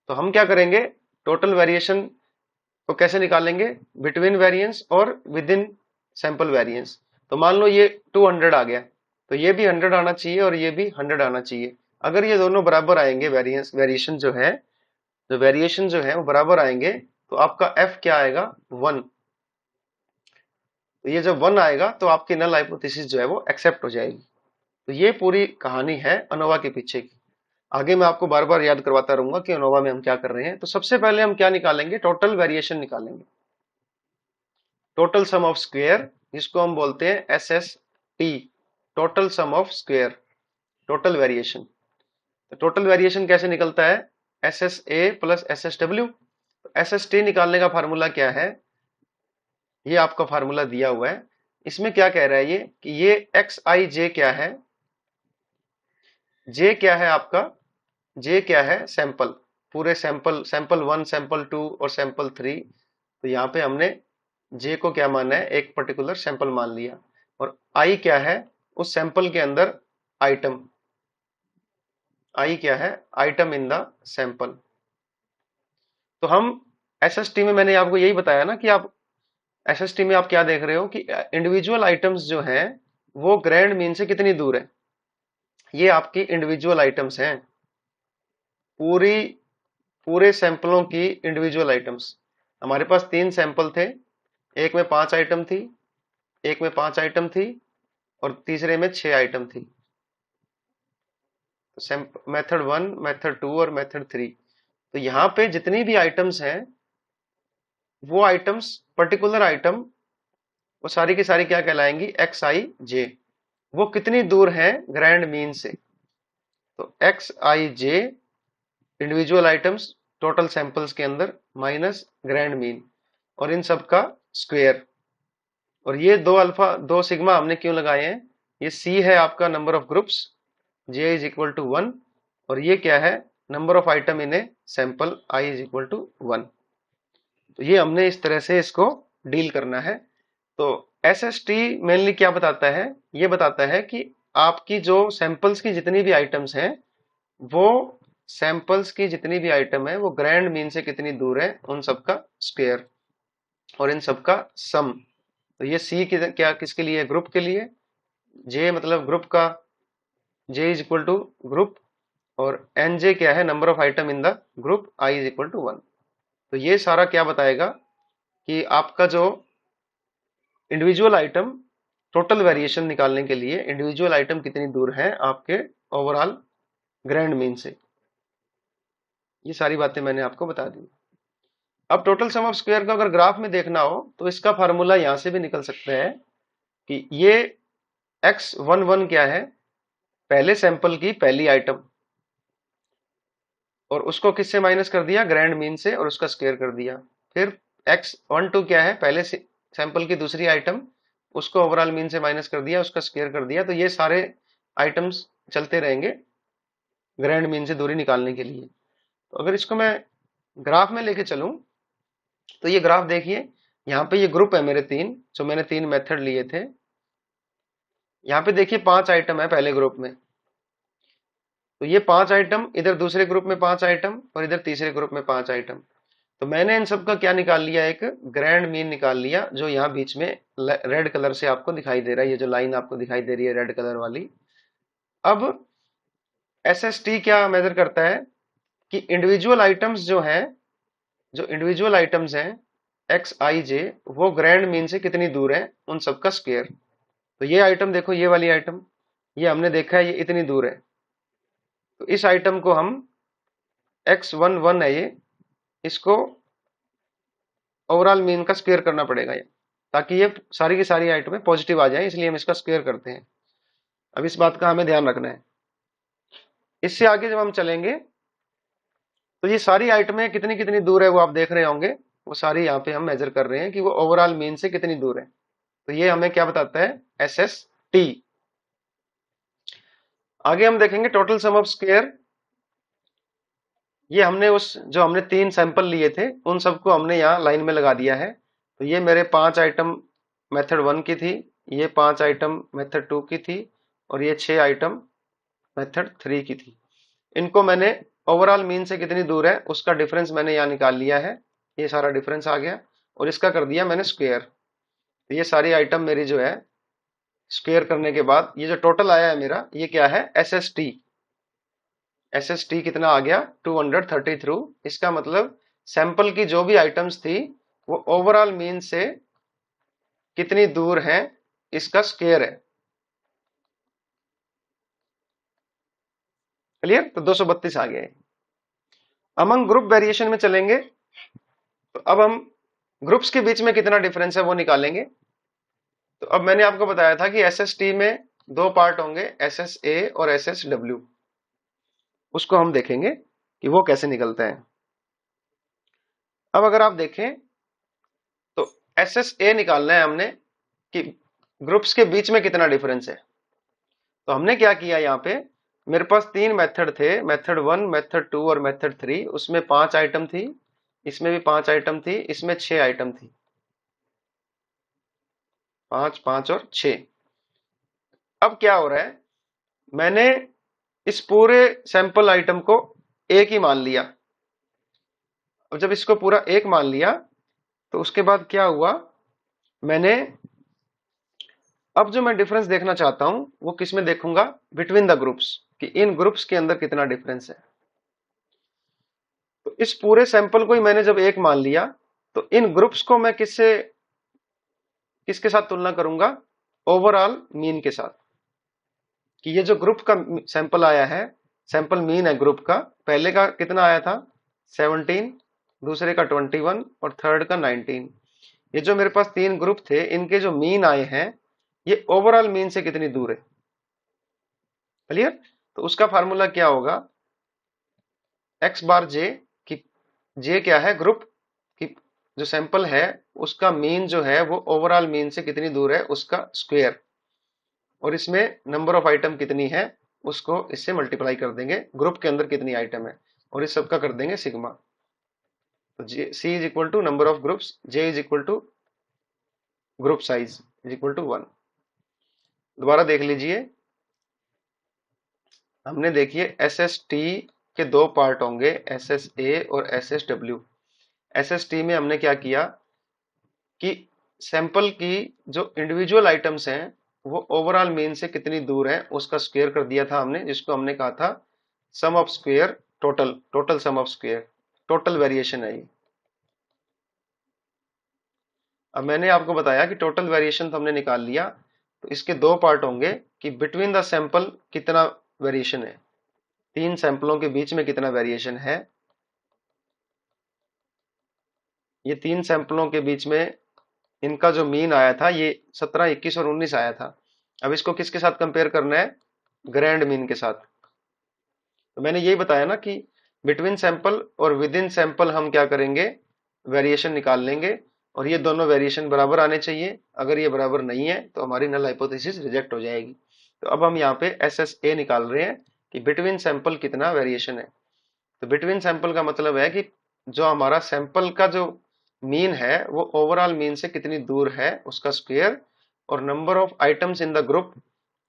तो हम क्या करेंगे, टोटल वेरिएशन को कैसे निकालेंगे, बिटवीन वेरिएंस और विद इन सैंपल वेरिएंस। तो मान लो ये 200 आ गया, तो ये भी 100 आना चाहिए और ये भी 100 आना चाहिए। अगर ये दोनों बराबर आएंगे, वेरिएशन जो है, जो वेरिएशन जो है वो बराबर आएंगे, तो आपका एफ क्या आएगा, 1। तो ये जब 1 आएगा तो आपकी नल हाइपोथेसिस जो है वो एक्सेप्ट हो जाएगी। तो ये पूरी कहानी है अनोवा के पीछे की। आगे मैं आपको बार बार याद करवाता रहूंगा कि अनोवा में हम क्या कर रहे हैं। तो सबसे पहले हम क्या निकालेंगे, टोटल वेरिएशन निकालेंगे, टोटल सम ऑफ स्क्वायर, जिसको हम बोलते हैं SST, total sum of square, total variation. तो टोटल वेरिएशन कैसे निकलता है, SSA प्लस SSW। SST निकालने का फार्मूला क्या है, ये आपका फार्मूला दिया हुआ है। इसमें क्या कह रहा है ये कि ये XIJ क्या है, J क्या है आपका, J क्या है सैंपल, पूरे सैंपल, सैंपल 1, सैंपल 2 और सैंपल 3। तो यहाँ पे हमने J को क्या माना है, एक पर्टिकुलर सैंपल मान लिया। और I क्या है, उस सैंपल के अंदर आइटम, I क्या है, आइटम इन द सैंपल। तो हम SST में मैंने आपको यही बताया ना कि आप SST में आप क्या देख रहे हो कि इंडिविजुअल आइटम्स जो हैं वो ग्रैंड मीन से कितनी दूर है। ये आपकी इंडिविजुअल आइटम्स हैं, पूरी पूरे सैंपलों की इंडिविजुअल आइटम्स। हमारे पास तीन सैंपल थे, एक में 5 आइटम थी, एक में 5 आइटम थी और तीसरे में 6 आइटम थी। मेथड 1, मेथड 2 और मेथड 3। तो यहाँ पे जितनी भी आइटम्स हैं, वो आइटम्स, पर्टिकुलर आइटम, वो सारी की सारी क्या कहलाएंगी, एक्स आई जे। वो कितनी दूर है ग्रैंड मीन से। तो एक्स आई जे इंडिविजुअल आइटम्स टोटल सैंपल्स के अंदर माइनस ग्रैंड मीन, और इन सब का स्क्वायर। और ये दो अल्फा दो सिग्मा हमने क्यों लगाए हैं, ये सी है आपका number of groups, J is equal to 1, और ये क्या है, number of item in a sample, I is equal to 1। तो ये हमने इस तरह से इसको डील करना है। तो एसएसटी मेनली क्या बताता है, ये बताता है कि आपकी जो सैंपल्स की जितनी भी आइटम्स हैं, वो सैंपल्स की जितनी भी आइटम है वो ग्रैंड मीन से कितनी दूर है, उन सबका स्क्वायर और इन सबका सम। तो ये सी क्या किसके लिए, ग्रुप के लिए, जे मतलब ग्रुप का, J is equal to group, और एन जे क्या है, number of item in the group, I is equal to 1। तो ये सारा क्या बताएगा कि आपका जो इंडिविजुअल आइटम, टोटल वेरिएशन निकालने के लिए इंडिविजुअल आइटम कितनी दूर है आपके ओवरऑल ग्रैंड मीन से। ये सारी बातें मैंने आपको बता दी। अब टोटल सम ऑफ स्क्वायर का अगर ग्राफ में देखना हो तो इसका फार्मूला यहां से भी निकल सकता है कि ये x11 क्या है, पहले सैंपल की पहली आइटम, और उसको किससे माइनस कर दिया, ग्रैंड मीन से, और उसका स्क्वायर कर दिया। फिर x12 क्या है, पहले सैंपल की दूसरी आइटम, उसको ओवरऑल मीन से माइनस कर दिया, उसका स्क्वायर कर दिया। तो ये सारे आइटम्स चलते रहेंगे ग्रैंड मीन से दूरी निकालने के लिए। तो अगर इसको मैं ग्राफ में लेके चलूं तो ये ग्राफ देखिए, यहाँ पे ये ग्रुप है मेरे तीन, जो मैंने तीन मेथड लिए थे। यहाँ पे देखिए 5 आइटम है पहले ग्रुप में, तो ये 5 आइटम, इधर दूसरे ग्रुप में 5 आइटम, और इधर तीसरे ग्रुप में 5 आइटम। तो मैंने इन सब का क्या निकाल लिया, एक ग्रैंड मीन निकाल लिया, जो यहाँ बीच में रेड कलर से आपको दिखाई दे रहा है, ये जो लाइन आपको दिखाई दे रही है रेड कलर वाली। अब एसएसटी क्या मेजर करता है कि इंडिविजुअल आइटम्स जो हैं, जो इंडिविजुअल आइटम्स हैं एक्स आई जे, वो ग्रैंड मीन से कितनी दूर है, उन सबका स्क्वायर। तो ये आइटम देखो, ये वाली आइटम, ये हमने देखा है ये इतनी दूर है, तो इस आइटम को हम x11 है ये, इसको ओवरऑल मीन का स्क्वायर करना पड़ेगा ये, ताकि ये सारी की सारी आइटमें पॉजिटिव आ जाए, इसलिए हम इसका स्क्वायर करते हैं। अब इस बात का हमें ध्यान रखना है। इससे आगे जब हम चलेंगे तो ये सारी आइटमें कितनी कितनी दूर है वो आप देख रहे होंगे, वो सारी यहाँ पे हम मेजर कर रहे हैं कि वो ओवरऑल मीन से कितनी दूर है। तो ये हमें क्या बताता है, एस एस टी। आगे हम देखेंगे टोटल सम ऑफ स्क्वायर। ये हमने जो हमने 3 सैंपल लिए थे उन सबको हमने यहाँ लाइन में लगा दिया है। तो ये मेरे 5 आइटम मेथड 1 की थी, ये 5 आइटम मेथड 2 की थी, और ये 6 आइटम मेथड 3 की थी। इनको मैंने ओवरऑल मीन से कितनी दूर है उसका डिफरेंस मैंने यहाँ निकाल लिया है, ये सारा डिफरेंस आ गया, और इसका कर दिया मैंने स्क्वायर। तो ये सारी आइटम मेरी जो है स्क्वायर करने के बाद ये जो टोटल आया है मेरा, ये क्या है, S S T. S S T कितना आ गया, 233। इसका मतलब सैंपल की जो भी आइटम्स थी वो ओवरऑल मीन से कितनी दूर है, इसका स्क्वायर है। क्लियर। तो 232 आ गया। अमंग ग्रुप वेरिएशन में चलेंगे तो अब हम ग्रुप्स के बीच में कितना डिफरेंस है वो निकालेंगे। तो अब मैंने आपको बताया था कि एसएसटी में 2 पार्ट होंगे, एस एस ए और एस एस डब्ल्यू। उसको हम देखेंगे कि वो कैसे निकलते हैं। अब अगर आप देखें तो एस एस ए निकालना है हमने कि ग्रुप्स के बीच में कितना डिफरेंस है। तो हमने क्या किया, यहाँ पे मेरे पास 3 मेथड थे, मेथड 1, मेथड 2 और मेथड 3। उसमें 5 आइटम थी, इसमें भी 5 आइटम थी, इसमें 6 आइटम थी, 5, 5 और 6। अब क्या हो रहा है, मैंने इस पूरे सैंपल आइटम को एक ही मान लिया। अब जब इसको पूरा एक मान लिया तो उसके बाद क्या हुआ, मैंने अब जो मैं डिफरेंस देखना चाहता हूं वो किस में देखूंगा, बिटवीन द ग्रुप्स, कि इन ग्रुप्स के अंदर कितना डिफरेंस है। तो इस पूरे सैंपल को ही मैंने जब एक मान लिया तो इन ग्रुप्स को मैं किसके साथ तुलना करूंगा, ओवरऑल मीन के साथ, कि ये जो ग्रुप का सैंपल आया है सैंपल मीन है ग्रुप का, पहले का कितना आया था 17, दूसरे का 21 और थर्ड का 19। ये जो मेरे पास तीन ग्रुप थे इनके जो मीन आए हैं ये ओवरऑल मीन से कितनी दूर है। क्लियर? तो उसका फार्मूला क्या होगा, एक्स बार जे की, जे क्या है ग्रुप की, जो सैंपल है उसका मीन जो है वो ओवरऑल मीन से कितनी दूर है उसका स्क्वायर, और इसमें नंबर ऑफ आइटम कितनी है उसको इससे मल्टीप्लाई कर देंगे, ग्रुप के अंदर कितनी आइटम है, और इस सबका कर देंगे सिग्मा। तो C is equal to number of groups, J is equal to group size is equal to 1। दोबारा देख लीजिए, हमने देखिए एस एस टी के दो पार्ट होंगे, एस एस ए और S S W. S S T में हमने क्या किया कि सैंपल की जो इंडिविजुअल आइटम्स हैं वो ओवरऑल मीन से कितनी दूर है उसका स्क्वायर कर दिया था हमने, जिसको हमने कहा था sum of square total, total sum of square, total variation है ये। अब मैंने आपको बताया कि टोटल वेरिएशन तो हमने निकाल लिया, तो इसके दो पार्ट होंगे कि बिटवीन द सैंपल कितना वेरिएशन है, तीन सैंपलों के बीच में कितना वेरिएशन है। ये तीन सैंपलों के बीच में इनका जो मीन आया था ये 17, 21 और 19 आया था। अब इसको किसके साथ कंपेयर करना है, ग्रैंड मीन के साथ। तो मैंने यही बताया ना कि बिटवीन सैंपल और विद इन सैंपल हम क्या करेंगे, वेरिएशन निकाल लेंगे, और ये दोनों वेरिएशन बराबर आने चाहिए। अगर ये बराबर नहीं है तो हमारी नल हाइपोथेसिस रिजेक्ट हो जाएगी। तो अब हम यहाँ पे एस एस ए निकाल रहे हैं कि बिटवीन सैंपल कितना वेरिएशन है। तो बिटवीन सैंपल का मतलब है कि जो हमारा सैंपल का जो मीन है वो ओवरऑल मीन से कितनी दूर है उसका स्क्वायर, और number of items in the group,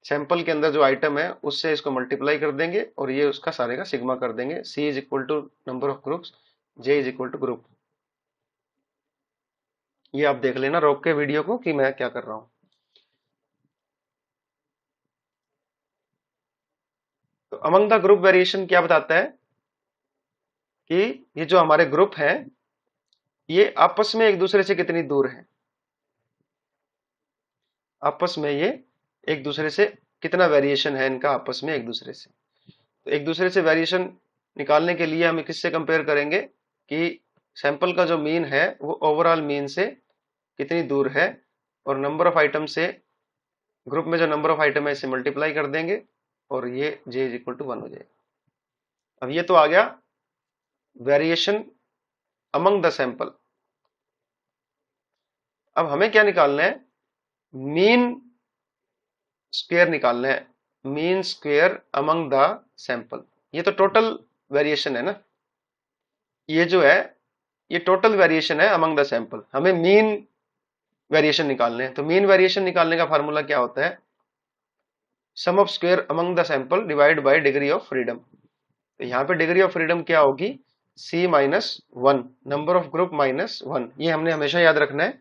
sample के अंदर जो आइटम है उससे इसको मल्टीप्लाई कर देंगे और ये उसका सारे का सिग्मा कर देंगे। C is equal to number of groups, J is equal to group. ये आप देख लेना रोक के वीडियो को कि मैं क्या कर रहा हूं। तो अमंग द ग्रुप वेरिएशन क्या बताता है कि ये जो हमारे ग्रुप हैं ये आपस में एक दूसरे से कितनी दूर है, आपस में ये एक दूसरे से कितना वेरिएशन है इनका आपस में एक दूसरे से। तो एक दूसरे से वेरिएशन निकालने के लिए हम किससे कंपेयर करेंगे कि सैंपल का जो मीन है वो ओवरऑल मीन से कितनी दूर है, और नंबर ऑफ आइटम से, ग्रुप में जो नंबर ऑफ आइटम है इसे मल्टीप्लाई कर देंगे और ये जे इज इक्वल टू 1 हो जाएगा। अब ये तो आ गया वेरिएशन अमंग द सैंपल। अब हमें क्या निकालना है, मीन स्क्वायर निकालना है, mean square among the sample. ये तो टोटल वेरिएशन है ना, ये जो है ये टोटल वेरिएशन है अमंग द सैंपल। हमें मीन वेरिएशन निकालने हैं, तो मीन वेरिएशन निकालने का फार्मूला क्या होता है, sum of square among the sample divide by degree of freedom. तो यहाँ पे डिग्री ऑफ फ्रीडम क्या होगी, C minus 1, number of group minus 1। ये हमने हमेशा याद रखना है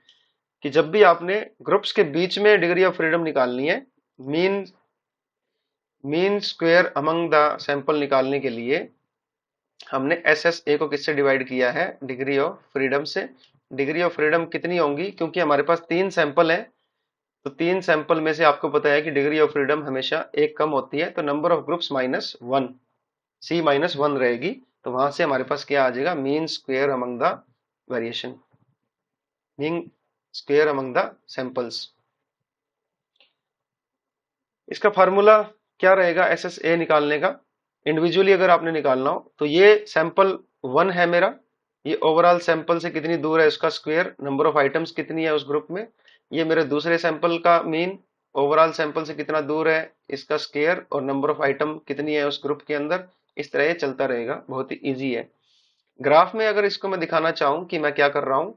कि जब भी आपने ग्रुप्स के बीच में डिग्री ऑफ फ्रीडम निकालनी है, mean mean square among the sample निकालने के लिए हमने एस एस ए को किससे डिवाइड किया है, डिग्री ऑफ फ्रीडम से। डिग्री ऑफ फ्रीडम कितनी होंगी, क्योंकि हमारे पास तीन सैंपल है, तो तीन सैंपल में से आपको पता है कि डिग्री ऑफ फ्रीडम हमेशा एक कम होती है, तो number of groups minus 1, C minus 1 रहेगी। तो वहां से हमारे पास क्या आ जाएगा, mean square among the variation, mean square among the samples. इसका फार्मूला क्या रहेगा एस एस ए निकालने का, इंडिविजुअली अगर आपने निकालना हो तो ये सैंपल 1 है मेरा, ये ओवरऑल सैंपल से कितनी दूर है उसका स्क्वायर, नंबर ऑफ आइटम्स कितनी है उस ग्रुप में, ये मेरे दूसरे सैंपल का मीन ओवरऑल सैंपल से कितना दूर है इसका स्क्वायर, और नंबर ऑफ आइटम कितनी है उस ग्रुप के अंदर। इस तरह ये चलता रहेगा, बहुत ही इजी है। ग्राफ में अगर इसको मैं दिखाना चाहूं कि मैं क्या कर रहा हूं,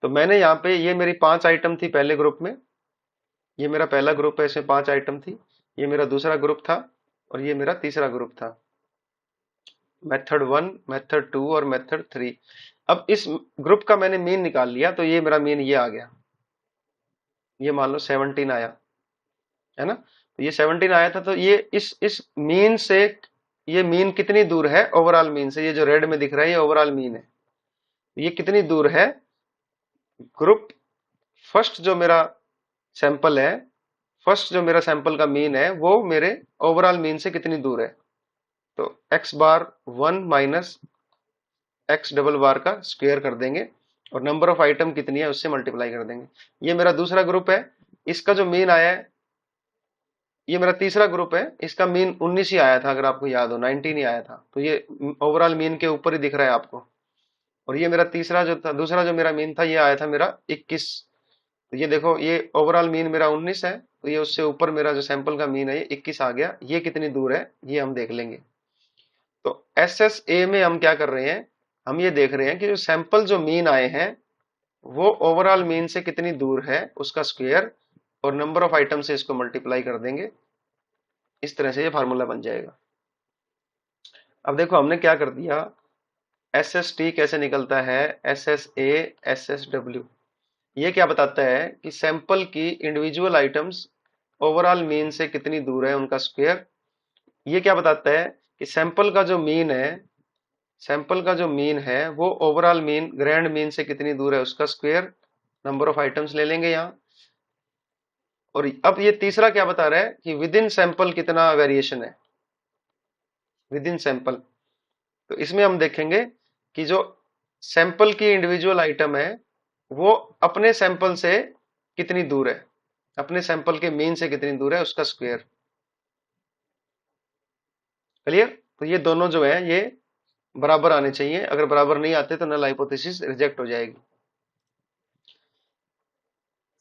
तो मैंने यहाँ पे, ये मेरी 5 आइटम थी पहले ग्रुप में, ये मेरा पहला ग्रुप है, इसमें 5 आइटम थी, ये मेरा दूसरा ग्रुप था और ये मेरा तीसरा ग्रुप था, मेथड 1, मेथड 2 और मेथड 3। अब इस ग्रुप का मैंने मीन निकाल लिया, तो ये मेरा मीन ये आ गया, ये मान लो 17 आया है ना। तो ये 17 आया था, तो ये इस मीन से, ये मीन कितनी दूर है ओवरऑल मीन से, ये जो रेड में दिख रहा है ये ओवरऑल मीन है, ये कितनी दूर है, ग्रुप फर्स्ट जो मेरा सैंपल है, फर्स्ट जो मेरा सैंपल का मीन है वो मेरे ओवरऑल मीन से कितनी दूर है। तो एक्स बार 1 माइनस एक्स डबल बार का स्क्वायर कर देंगे और नंबर ऑफ आइटम कितनी है उससे मल्टीप्लाई कर देंगे। ये मेरा दूसरा ग्रुप है, इसका जो मीन आया है, ये मेरा तीसरा ग्रुप है, इसका मीन 19 ही आया था, अगर आपको याद हो 19 ही आया था, तो ये ओवरऑल मीन के ऊपर ही दिख रहा है आपको। और ये मेरा तीसरा जो था, दूसरा जो मेरा मीन था, ये आया था मेरा 21। तो ये देखो, ये ओवरऑल मीन मेरा 19 है, तो ये उससे ऊपर मेरा जो सैंपल का मीन है ये 21 आ गया। ये कितनी दूर है ये हम देख लेंगे। तो एस एस ए में हम क्या कर रहे हैं, हम ये देख रहे हैं कि जो सैंपल जो मीन आए हैं वो ओवरऑल मीन से कितनी दूर है उसका स्क्वायर और नंबर ऑफ आइटम से इसको मल्टीप्लाई कर देंगे। इस तरह से ये फार्मूला बन जाएगा। अब देखो हमने क्या कर दिया, एस एस टी कैसे निकलता है, S S A S S W. ये क्या बताता है कि सैंपल की इंडिविजुअल आइटम्स ओवरऑल मीन से कितनी दूर है उनका स्क्वायर। ये क्या बताता है कि सैंपल का जो मीन है, सैंपल का जो मीन है वो ओवरऑल मीन ग्रैंड मीन से कितनी दूर है उसका स्क्वायर। नंबर ऑफ आइटम्स ले लेंगे यहाँ। और अब ये तीसरा क्या बता रहा है कि विद इन सैंपल कितना वेरिएशन है, विद इन सैंपल। तो इसमें हम देखेंगे कि जो सैंपल की इंडिविजुअल आइटम है वो अपने सैंपल से कितनी दूर है, अपने सैंपल के मीन से कितनी दूर है उसका स्क्वायर। क्लियर। तो ये दोनों जो है ये बराबर आने चाहिए, अगर बराबर नहीं आते तो नल हाइपोथेसिस रिजेक्ट हो जाएगी।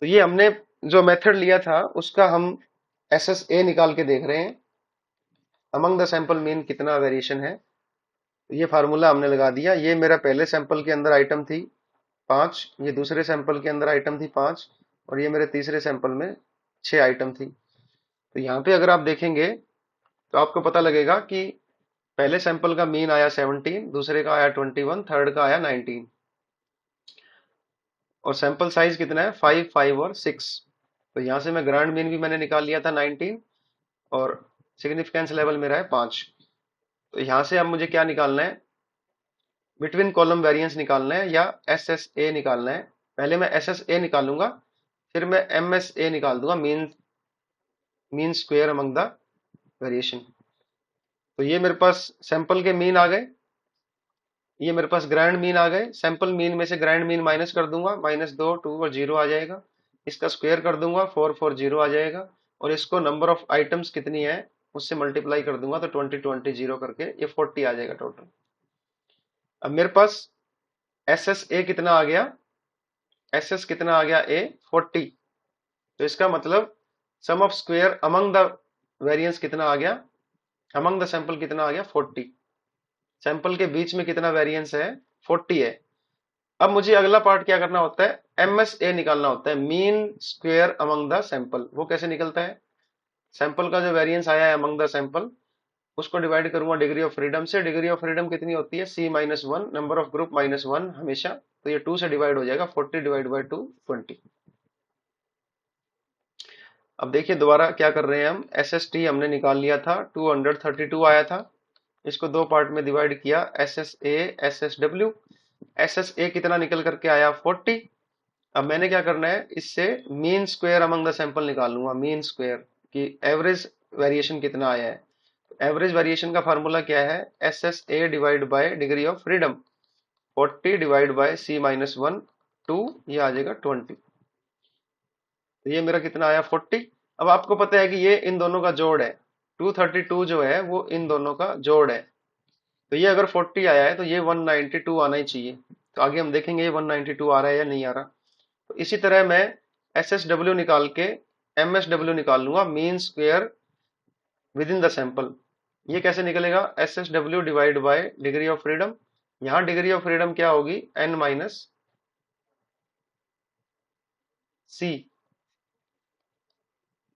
तो ये हमने जो मेथड लिया था उसका हम एस एस ए निकाल के देख रहे हैं, अमंग द सैंपल मीन कितना वेरिएशन है। तो ये फार्मूला हमने लगा दिया। ये मेरा पहले सैंपल के अंदर आइटम थी 5, ये दूसरे सैंपल के अंदर आइटम थी 5 और ये मेरे तीसरे सैंपल में 6 आइटम थी। तो यहाँ पे अगर आप देखेंगे तो आपको पता लगेगा कि पहले सैंपल का मीन आया 17, दूसरे का आया 21, थर्ड का आया 19 और सैंपल साइज कितना है 5, 5 और 6। तो यहाँ से मैं ग्रांड मीन भी मैंने निकाल लिया था 19 और सिग्निफिकेंस लेवल मेरा है 5। तो यहाँ से अब मुझे क्या निकालना है, बिटवीन कॉलम वेरिएंस निकालना है या एस एस ए निकालना है। पहले मैं एस एस ए निकालूंगा, फिर मैं एम एस ए निकाल दूंगा, mean mean square among the variation. तो ये मेरे पास सैंपल के मीन आ गए, ये मेरे पास ग्रैंड मीन आ गए। सैंपल मीन में से ग्रैंड मीन माइनस कर दूंगा, -2, 2 और 0 आ जाएगा। इसका स्क्वायर कर दूंगा, 4, 4, 0 आ जाएगा। और इसको नंबर ऑफ आइटम्स कितनी है उससे मल्टीप्लाई कर दूंगा, तो 20, 20, 0 करके ये 40 आ जाएगा टोटल। अब मेरे पास एस एस ए कितना आ गया, एस एस कितना आ गया ए 40। तो इसका मतलब sum of square among the variance कितना आ गया, अमंग द सैंपल कितना आ गया 40। सैंपल के बीच में कितना वेरिएंस है 40 है। अब मुझे अगला पार्ट क्या करना होता है, एमएसए निकालना होता है, mean square among the sample. वो कैसे निकलता है, सैंपल का जो वेरिएंस आया है अमंग द सैंपल उसको डिवाइड करूंगा डिग्री ऑफ फ्रीडम से। डिग्री ऑफ फ्रीडम कितनी होती है C-1, नंबर ऑफ ग्रुप -1 हमेशा, तो ये 2 से डिवाइड हो जाएगा, 40 डिवाइड बाई 2 20। अब देखिए दोबारा क्या कर रहे हैं हम, एस एस टी हमने निकाल लिया था 232 आया था, इसको दो पार्ट में डिवाइड किया, S S A S S W. S S A कितना निकल करके आया 40। अब मैंने क्या करना है, इससे mean square among the sample निकाल लूंगा, मीन स्क्वायर की एवरेज वेरिएशन कितना आया है। एवरेज वेरिएशन का फार्मूला क्या है, S S A divide by degree of freedom, 40 divide by C-1 2, ये आ जाएगा 20। तो ये मेरा कितना आया 40। अब आपको पता है कि ये इन दोनों का जोड़ है, 232 जो है वो इन दोनों का जोड़ है। तो ये अगर 40 आया है तो ये 192 आना ही चाहिए। तो आगे हम देखेंगे ये 192 आ रहा है या नहीं आ रहा। तो इसी तरह मैं एस एस डब्ल्यू निकाल के एम एस डब्ल्यू निकाल लूंगा, mean square within the sample. ये कैसे निकलेगा, S S W divide by degree of freedom. यहाँ डिग्री ऑफ फ्रीडम क्या होगी, n minus C,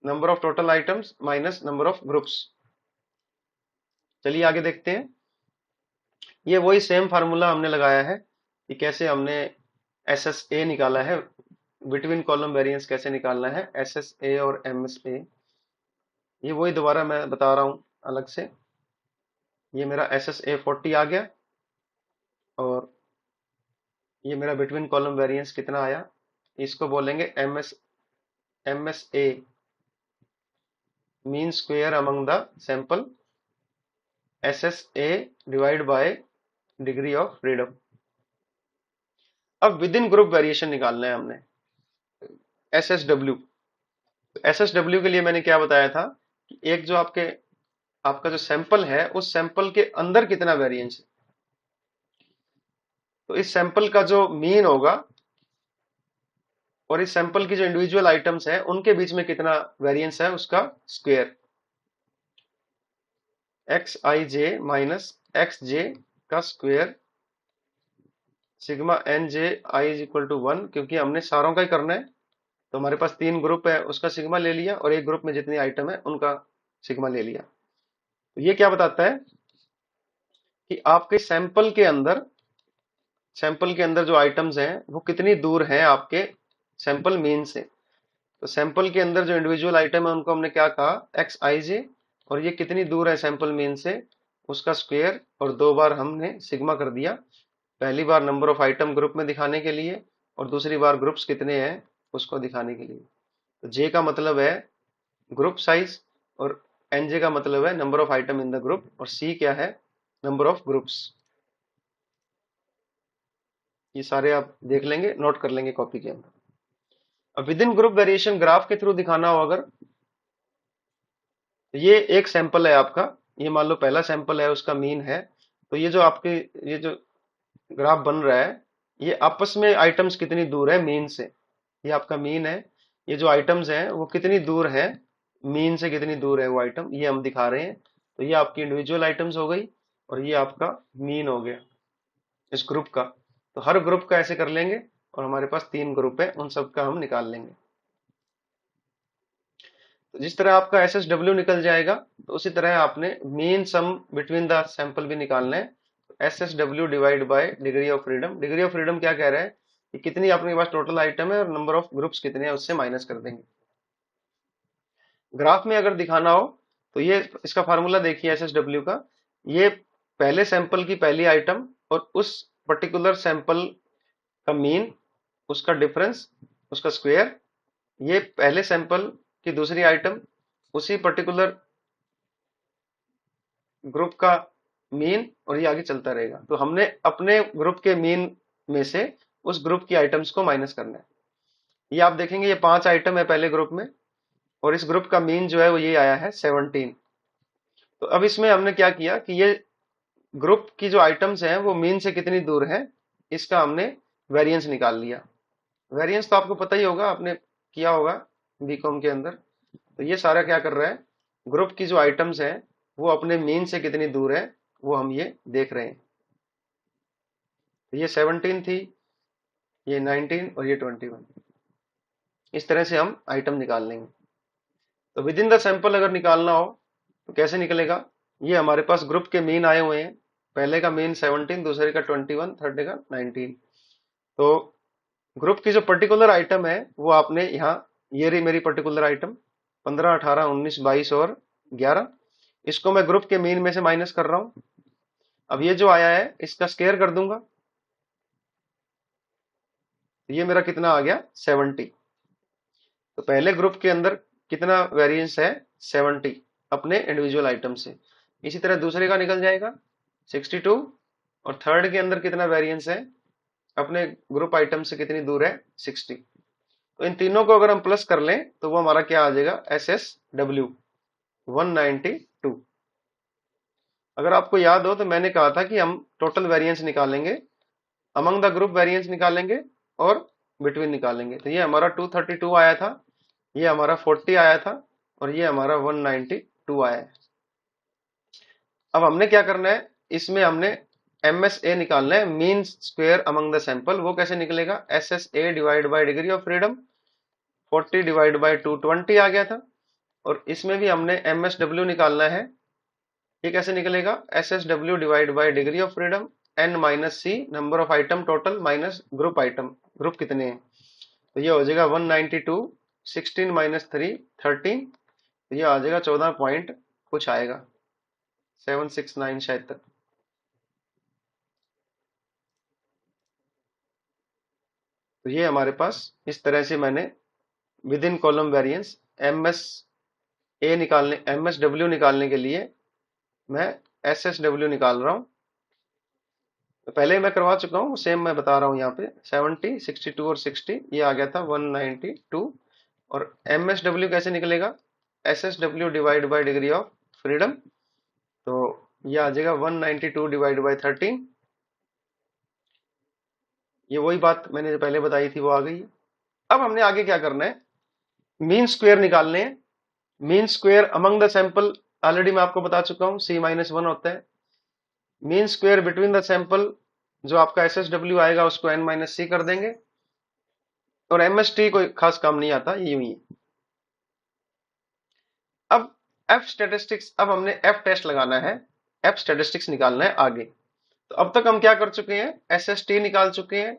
number of total items minus number of groups. चलिए आगे देखते हैं। ये वही सेम फार्मूला हमने लगाया है कि कैसे हमने एस एस ए निकाला है, बिटवीन कॉलम वेरिएंस कैसे निकालना है, एस एस ए और एम एस ए। ये वही दोबारा मैं बता रहा हूँ अलग से। ये मेरा एस एस ए 40 आ गया और ये मेरा बिटवीन कॉलम वेरिएंस कितना आया, इसको बोलेंगे M S A, mean square among the sample. SSA divide by degree of freedom. अब विद इन ग्रुप वेरिएशन निकालना है हमने, SSW। SSW के लिए मैंने क्या बताया था कि एक जो आपका जो सैंपल है उस सैंपल के अंदर कितना वेरिएंस है, तो इस सैंपल का जो मीन होगा और इस सैंपल की जो इंडिविजुअल आइटम्स है उनके बीच में कितना वेरिएंस है उसका स्क्वायर, xij माइनस xj का square sigma nj i is equal to 1, क्योंकि हमने सारों का ही करना है तो हमारे पास 3 ग्रुप है उसका सिग्मा ले लिया और एक ग्रुप में जितनी आइटम है उनका सिग्मा ले लिया। तो ये क्या बताता है कि आपके सैंपल के अंदर जो आइटम्स हैं वो कितनी दूर हैं आपके सैंपल मीन से। तो सैंपल के अंदर जो इंडिविजुअल आइटम है उनको हमने क्या कहा, xij, और ये कितनी दूर है सैंपल मीन से उसका स्क्वायर, और 2 बार हमने सिग्मा कर दिया, पहली बार नंबर ऑफ आइटम ग्रुप में दिखाने के लिए और दूसरी बार ग्रुप्स कितने हैं उसको दिखाने के लिए। तो जे का मतलब है ग्रुप साइज और एनजे का मतलब है number of item in the group, और सी क्या है, नंबर ऑफ ग्रुप्स। ये सारे आप देख लेंगे, नोट कर लेंगे कॉपी के अंदर। अब within group variation graph के थ्रू दिखाना हो अगर, ये एक सैंपल है आपका, ये मान लो पहला सैंपल है उसका मीन है, तो ये जो आपके ये जो ग्राफ बन रहा है ये आपस में आइटम्स कितनी दूर है मीन से, ये आपका मीन है, ये जो आइटम्स हैं वो कितनी दूर है मीन से, कितनी दूर है वो आइटम, ये हम दिखा रहे हैं। तो ये आपकी इंडिविजुअल आइटम्स हो गई और ये आपका मीन हो गया इस ग्रुप का। तो हर ग्रुप का ऐसे कर लेंगे और हमारे पास 3 ग्रुप है उन सब का हम निकाल लेंगे। तो जिस तरह आपका SSW निकल जाएगा तो उसी तरह आपने mean sum between the sample भी निकालना है। SSW divide by degree of freedom. Degree of freedom क्या कह रहा है कि कितनी अपने पास टोटल आइटम है और नंबर ऑफ ग्रुप्स कितने हैं उससे माइनस कर देंगे। ग्राफ में अगर दिखाना हो तो ये इसका फार्मूला देखिए SSW का, ये पहले सैंपल की पहली आइटम और उस पर्टिकुलर सैंपल का मीन, उसका डिफरेंस, उसका स्क्वायर, ये पहले सैंपल की दूसरी आइटम, उसी पर्टिकुलर ग्रुप का मीन, और ये आगे चलता रहेगा। तो हमने अपने ग्रुप के मीन में से उस ग्रुप की आइटम्स को माइनस करना है। ये आप देखेंगे ये 5 आइटम है पहले ग्रुप में और इस ग्रुप का मीन जो है वो ये आया है 17। तो अब इसमें हमने क्या किया कि ये ग्रुप की जो आइटम्स हैं वो मीन से कितनी दूर है इसका हमने वेरिएंस निकाल लिया। वेरिएंस तो आपको पता ही होगा, आपने किया होगा बीकॉम के अंदर। तो ये सारा क्या कर रहा है, ग्रुप की जो आइटम्स हैं वो अपने मीन से कितनी दूर है वो हम ये देख रहे हैं। तो ये 17 थी, ये 19 और ये 21, इस तरह से हम आइटम निकाल लेंगे। तो विद इन द सैंपल अगर निकालना हो तो कैसे निकलेगा, ये हमारे पास ग्रुप के मीन आए हुए हैं, पहले का मीन 17, दूसरे का 21, थर्ड का 19। तो ग्रुप की जो पर्टिकुलर आइटम है वो आपने यहाँ, ये रही मेरी पर्टिकुलर आइटम 15, 18, 19, 22 और 11, इसको मैं ग्रुप के मीन में से माइनस कर रहा हूं। अब ये जो आया है इसका स्क्वायर कर दूंगा, ये मेरा कितना आ गया 70। तो पहले ग्रुप के अंदर कितना वेरिएंस है 70 अपने इंडिविजुअल आइटम से। इसी तरह दूसरे का निकल जाएगा 62 और थर्ड के अंदर कितना वेरिएंस है अपने ग्रुप आइटम से, कितनी दूर है 60। तो इन तीनों को अगर हम प्लस कर लें तो वो हमारा क्या आ जाएगा SSW 192। अगर आपको याद हो तो मैंने कहा था कि हम टोटल वेरिएंस निकालेंगे, अमंग द ग्रुप वेरिएंस निकालेंगे और बिटवीन निकालेंगे। तो ये हमारा 232 आया था, ये हमारा 40 आया था और ये हमारा 192 आया है। अब हमने क्या करना है, इसमें हमने MSA निकालना है, mean square among the sample. वो कैसे निकलेगा, SSA divide by degree of freedom, 40 divide by 220 आ गया था। और इसमें भी हमने MSW निकालना है, ये कैसे निकलेगा, SSW divide by degree of freedom n minus C, number of item total minus group item, group कितने हैं। तो ये हो जाएगा 192, 16 माइनस 3 13, तो ये आ जाएगा 14 पॉइंट कुछ आएगा 769 शायद तक। तो ये हमारे पास इस तरह से मैंने with in column variance MSW निकालने के लिए मैं SSW निकाल रहा हूं। तो पहले मैं करवा चुका हूँ, सेम मैं बता रहा हूँ यहाँ पे 70, 62 और 60 ये आ गया था 192। और MSW कैसे निकलेगा? SSW divide by degree of freedom, तो ये आ जाएगा 192 डिवाइड बाय 13। ये वही बात मैंने जो पहले बताई थी वो आ गई है। अब हमने आगे क्या करना है, मीन स्क्वायर निकालने हैं। Mean square among the sample already मैं आपको बता चुका हूँ, C-1 होता है। Mean square between the sample, जो आपका SSW आएगा उसको N-C कर देंगे, और MST कोई खास काम नहीं आता, ये यूं ही है। अब F स्टैटिस्टिक्स, अब हमने F टेस्ट लगाना है, F स्टैटिस्टिक्स निकालना है आगे। तो अब तक हम क्या कर चुके हैं, SST निकाल चुके हैं,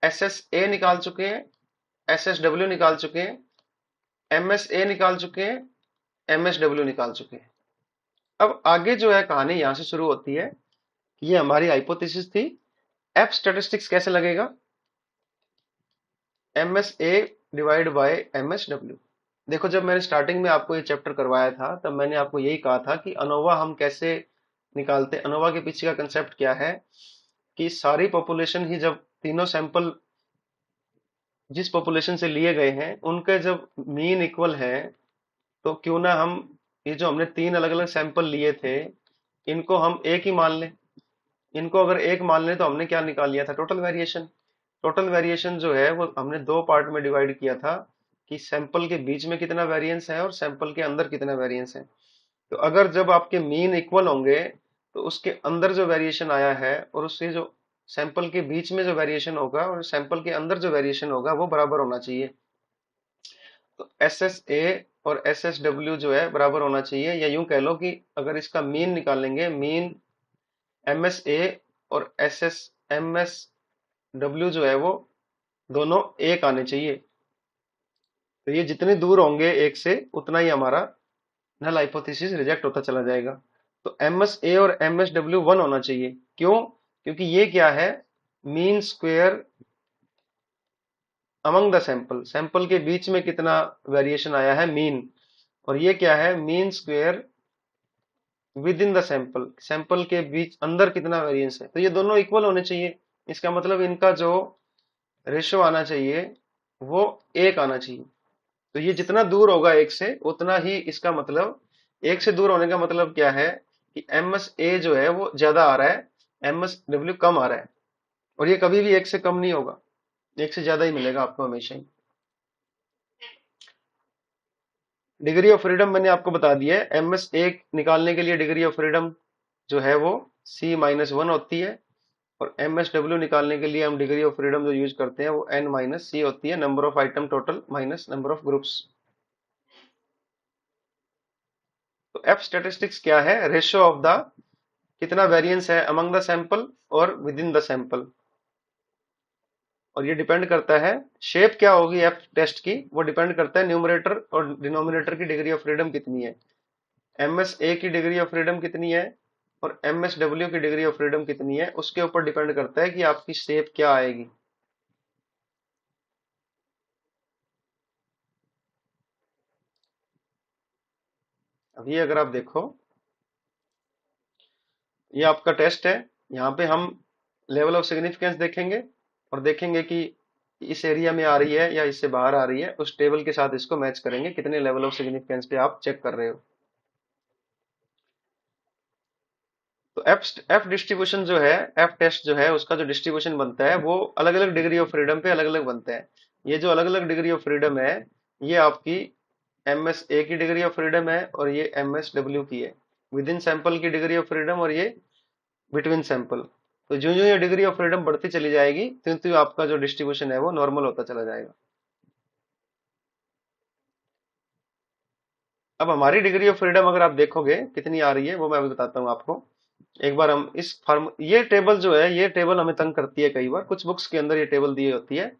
SSA निकाल चुके हैं, SSW निकाल चुके हैं, MSA निकाल चुके हैं, MSW निकाल चुके हैं। अब आगे जो है कहानी यहां से शुरू होती है। ये हमारी हाइपोथेसिस थी। F स्टैटिस्टिक्स कैसे लगेगा, MSA डिवाइड बाय MSW। देखो, जब मैंने स्टार्टिंग में आपको ये चैप्टर करवाया था तब मैंने आपको यही कहा था कि अनोवा हम कैसे निकालते। अनोवा के पीछे का कंसेप्ट क्या है कि सारी पॉपुलेशन ही, जब तीनों सैंपल जिस पॉपुलेशन से लिए गए हैं उनके जब मीन इक्वल है, तो क्यों ना हम ये जो हमने तीन अलग अलग सैंपल लिए थे इनको हम एक ही मान लें। इनको अगर एक मान लें तो हमने क्या निकाल लिया था, टोटल वेरिएशन। टोटल वेरिएशन जो है वो हमने दो पार्ट में डिवाइड किया था कि सैंपल के बीच में कितना वेरिएंस है और सैंपल के अंदर कितना वेरिएंस है। तो अगर जब आपके मीन इक्वल होंगे तो उसके अंदर जो वेरिएशन आया है और उससे जो सैंपल के बीच में जो वेरिएशन होगा और सैंपल के अंदर जो वेरिएशन होगा वो बराबर होना चाहिए। तो SSA और SSW जो है बराबर होना चाहिए, या यूं कह लो कि अगर इसका मीन निकालेंगे, मीन MSA और MSW जो है वो दोनों एक आने चाहिए। तो ये जितने दूर होंगे एक से उतना ही हमारा नल हाइपोथेसिस रिजेक्ट होता चला जाएगा। तो MSA और MSW 1 होना चाहिए। क्यों? क्योंकि ये क्या है, mean square among the sample, sample के बीच में कितना वेरिएशन आया है मीन, और ये क्या है, mean square within the sample, sample के बीच अंदर कितना वेरिएंस है। तो ये दोनों इक्वल होने चाहिए। इसका मतलब इनका जो रेशियो आना चाहिए वो एक आना चाहिए। तो ये जितना दूर होगा एक से उतना ही इसका मतलब, एक से दूर होने का मतलब क्या है कि MSA जो है वो ज्यादा आ रहा है, MSW कम आ रहा है। और ये कभी भी एक से कम नहीं होगा, एक से ज्यादा ही मिलेगा आपको हमेशा ही। डिग्री ऑफ फ्रीडम मैंने आपको बता दिया है। MSA निकालने के लिए डिग्री ऑफ फ्रीडम जो है वो C-1 होती है, और MSW निकालने के लिए हम डिग्री ऑफ फ्रीडम जो यूज करते हैं वो N-C होती है, number of item total minus number of groups. तो F स्टैटिस्टिक्स क्या है, रेशियो ऑफ द, कितना वेरिएंस है अमंग द सैंपल और विद इन द सैंपल। और ये डिपेंड करता है, शेप क्या होगी एफ टेस्ट की, वो डिपेंड करता है न्यूमरेटर और डिनोमिनेटर की डिग्री ऑफ फ्रीडम कितनी है, MSA की डिग्री ऑफ फ्रीडम कितनी है और MSW की डिग्री ऑफ फ्रीडम कितनी है, उसके ऊपर डिपेंड करता है कि आपकी शेप क्या आएगी। अभी अगर आप देखो, ये आपका टेस्ट है। यहाँ पे हम लेवल ऑफ सिग्निफिकेंस देखेंगे और देखेंगे कि इस एरिया में आ रही है या इससे बाहर आ रही है, उस टेबल के साथ इसको मैच करेंगे कितने लेवल ऑफ सिग्निफिकेंस पे आप चेक कर रहे हो। तो एफ डिस्ट्रीब्यूशन जो है, एफ टेस्ट जो है उसका जो डिस्ट्रीब्यूशन बनता है वो अलग अलग डिग्री ऑफ फ्रीडम पे अलग अलग बनता है। ये जो अलग अलग डिग्री ऑफ फ्रीडम है ये आपकी MSA की डिग्री ऑफ फ्रीडम है और ये MSW की है, विद इन सैंपल की डिग्री ऑफ फ्रीडम और ये बिटवीन सैंपल। तो जो जो ये डिग्री ऑफ फ्रीडम बढ़ती चली जाएगी त्यों त्यों आपका जो डिस्ट्रीब्यूशन है वो नॉर्मल होता चला जाएगा। अब हमारी डिग्री ऑफ फ्रीडम अगर आप देखोगे कितनी आ रही है वो मैं अभी बताता हूँ आपको। एक बार हम इस फॉर्म, ये टेबल जो है ये टेबल हमें तंग करती है कई बार, कुछ बुक्स के अंदर ये टेबल दी होती है।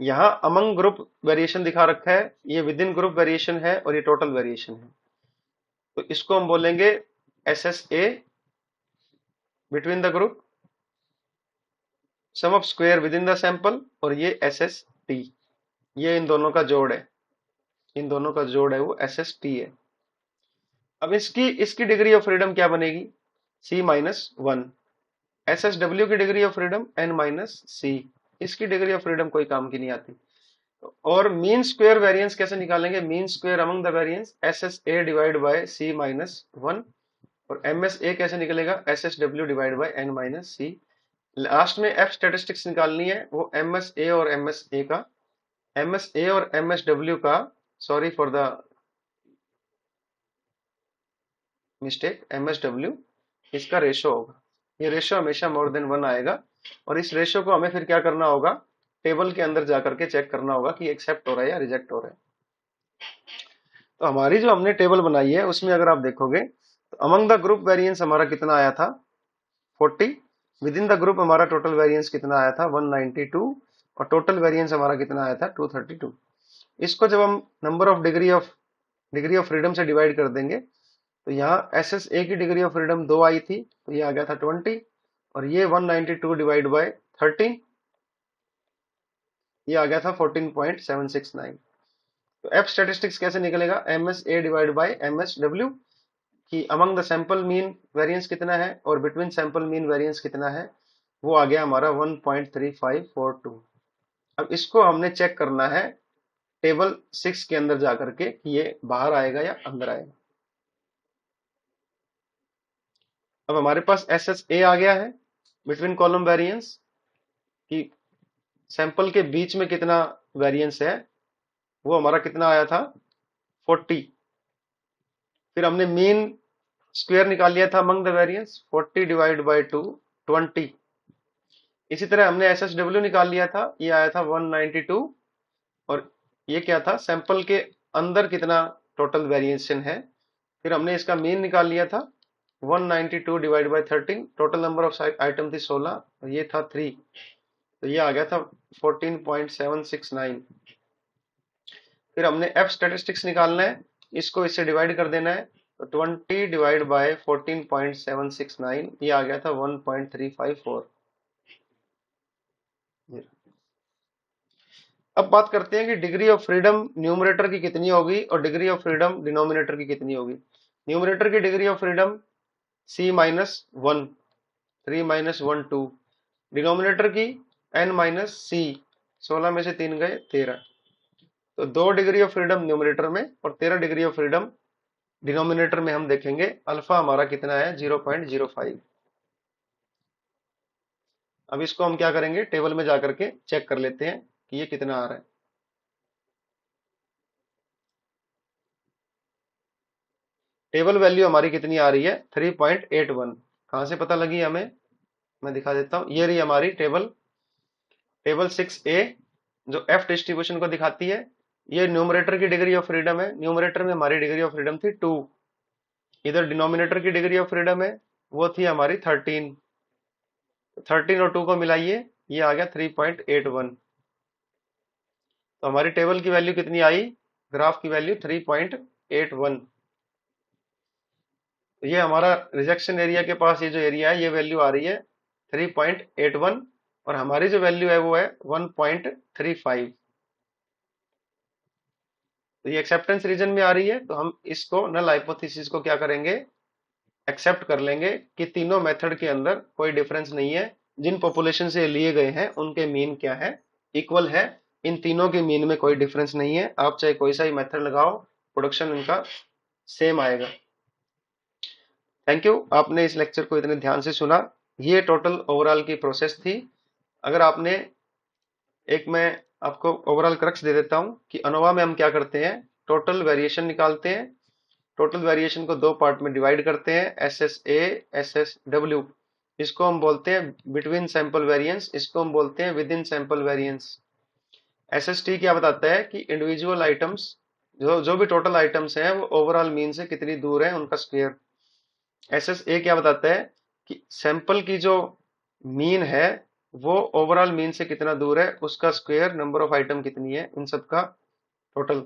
यहाँ अमंग ग्रुप वेरिएशन दिखा रखा है, ये विद इन ग्रुप वेरिएशन है और ये टोटल वेरिएशन है। तो इसको हम बोलेंगे SSA between the group, sum of square within the sample, और ये SST, ये इन दोनों का जोड़ है, इन दोनों का जोड़ है वो SST है। अब इसकी इसकी डिग्री ऑफ फ्रीडम क्या बनेगी, C माइनस 1। SSW की degree of freedom N minus C, इसकी डिग्री ऑफ फ्रीडम कोई काम की नहीं आती। और मीन स्क्वायर वेरिएंस कैसे निकालेंगे? Mean square among the variance SSA divide bye C minus 1, और MSA कैसे निकलेगा? SSW divide by N minus C। Last में F स्टेटिस्टिक्स निकालनी है, वो MSA और MSA का, MSA और MSW का, sorry for the mistake, MSW, इसका रेशो होगा। ये रेशो हमेशा मोर देन 1 आएगा, और इस रेशो को हमें फिर क्या करना होगा? टेबल के अंदर जाकर के चेक करना होगा कि एक्सेप्ट हो रहा है या रिजेक्ट हो रहा है। तो हमारी जो हमने टेबल बनाई है उसमें अगर आप देखोगे तो अमंग द ग्रुप वेरिएंस हमारा कितना आया था? 40। विद इन द ग्रुप हमारा टोटल वेरिएंस कितना आया था? 192। और टोटल वेरिएंस हमारा कितना आया था? 232। इसको जब हम number of degree of freedom से डिवाइड कर देंगे तो यहाँ SSA की डिग्री ऑफ फ्रीडम 2 आई थी, तो ये आ गया था 20, और ये 192 डिवाइड बाय 30, ये आ गया था 14.769। तो F स्टैटिस्टिक्स कैसे निकलेगा? MSA डिवाइड बाय MSW, कि among the sample mean variance कितना है और बिटवीन सैंपल मीन वेरिएंस कितना है, वो आ गया हमारा 1.3542। अब इसको हमने चेक करना है टेबल 6 के अंदर जाकर के कि ये बाहर आएगा या अंदर आएगा। अब हमारे पास SSA आ गया है, बिटवीन कॉलम वेरिएंस, कि सैंपल के बीच में कितना वेरिएंस है, वो हमारा कितना आया था? 40। फिर हमने मीन स्क्वायर निकाल लिया था among the variance, 40 divide by 2, 20। इसी तरह हमने SSW निकाल लिया था, ये आया था 192, और ये क्या था? सैंपल के अंदर कितना टोटल वेरिएशन है। फिर हमने इसका मीन निकाल लिया था, 192 divide by 13, total number of item थी 16, और ये था 3, तो ये आ गया था 14.769। फिर हमने F स्टैटिस्टिक्स निकालना है, इसको इससे डिवाइड कर देना है, तो 20 डिवाइड बाय 14.769, ये आ गया था 1.354। अब बात करते हैं कि डिग्री ऑफ फ्रीडम न्यूमरेटर की कितनी होगी और डिग्री ऑफ फ्रीडम डिनोमिनेटर की कितनी होगी। न्यूमरेटर की degree of freedom C minus 1, 3 minus 1 2। Denominator की N माइनस C, 16 में से 3 गए 13। तो 2 डिग्री ऑफ फ्रीडम न्यूमरेटर में और 13 डिग्री ऑफ फ्रीडम डिनोमिनेटर में। हम देखेंगे अल्फा हमारा कितना है? 0.05। अब इसको हम क्या करेंगे? टेबल में जाकर के चेक कर लेते हैं कि ये कितना आ रहा है। टेबल वैल्यू हमारी कितनी आ रही है? 3.81। कहां से पता लगी हमें? मैं दिखा देता हूं, ये रही हमारी टेबल 6A, जो F डिस्ट्रीब्यूशन को दिखाती है। ये न्यूमरेटर की डिग्री ऑफ फ्रीडम है, न्यूमरेटर में हमारी डिग्री ऑफ फ्रीडम थी 2। इधर डिनोमिनेटर की डिग्री ऑफ फ्रीडम है, वो थी हमारी 13। 13 और 2 को मिलाइए, ये आ गया 3.81। तो हमारी टेबल की वैल्यू कितनी आई? ग्राफ की वैल्यू 3.81। ये हमारा रिजेक्शन एरिया के पास ये जो एरिया है, ये वैल्यू आ रही है 3.81, और हमारी जो वैल्यू है वो है 1.35। तो ये एक्सेप्टेंस रीजन में आ रही है, तो हम इसको नल हाइपोथेसिस को क्या करेंगे? एक्सेप्ट कर लेंगे कि तीनों मेथड के अंदर कोई डिफरेंस नहीं है। जिन पॉपुलेशन से लिए गए हैं उनके मीन क्या है? इक्वल है। इन तीनों के मीन में कोई डिफरेंस नहीं है। आप चाहे कोई सा ही मेथड लगाओ, प्रोडक्शन इनका सेम आएगा। थैंक यू, आपने इस लेक्चर को इतने ध्यान से सुना। ये टोटल ओवरऑल की प्रोसेस थी। अगर आपने मैं आपको ओवरऑल क्रक्स दे देता हूं कि अनोवा में हम क्या करते हैं? टोटल वेरिएशन निकालते हैं। टोटल वेरिएशन को 2 पार्ट में डिवाइड करते हैं, SSA, SSW। इसको हम बोलते हैं बिटवीन सैंपल वेरिएंस, इसको हम बोलते हैं with in sample variance. SST क्या बताता है कि इंडिविजुअल आइटम्स, जो भी टोटल आइटम्स हैं वो ओवरऑल मीन से कितनी दूर है, उनका स्क्वायर। SSA क्या बताता है कि सैंपल की जो मीन है वो ओवरऑल मीन से कितना दूर है, उसका स्क्वायर, नंबर ऑफ आइटम कितनी है, इन सब का टोटल।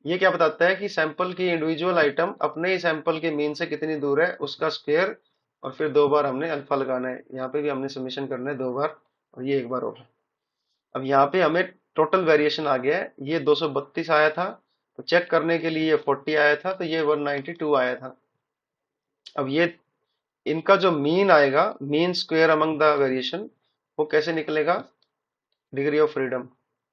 ये क्या बताता है कि सैंपल की इंडिविजुअल आइटम अपने ही सैंपल के मीन से कितनी दूर है, उसका स्क्वायर, और फिर 2 बार हमने अल्फा लगाना है। यहाँ पे भी हमने समेशन करना है 2 बार, और ये 1 बार होगा। अब यहाँ पे हमें टोटल वेरिएशन आ गया है, ये 232 आया था, तो चेक करने के लिए ये 40 आया था, तो ये 192 आया था। अब ये इनका जो मीन आएगा, mean square among the variation, वो कैसे निकलेगा? Degree of freedom.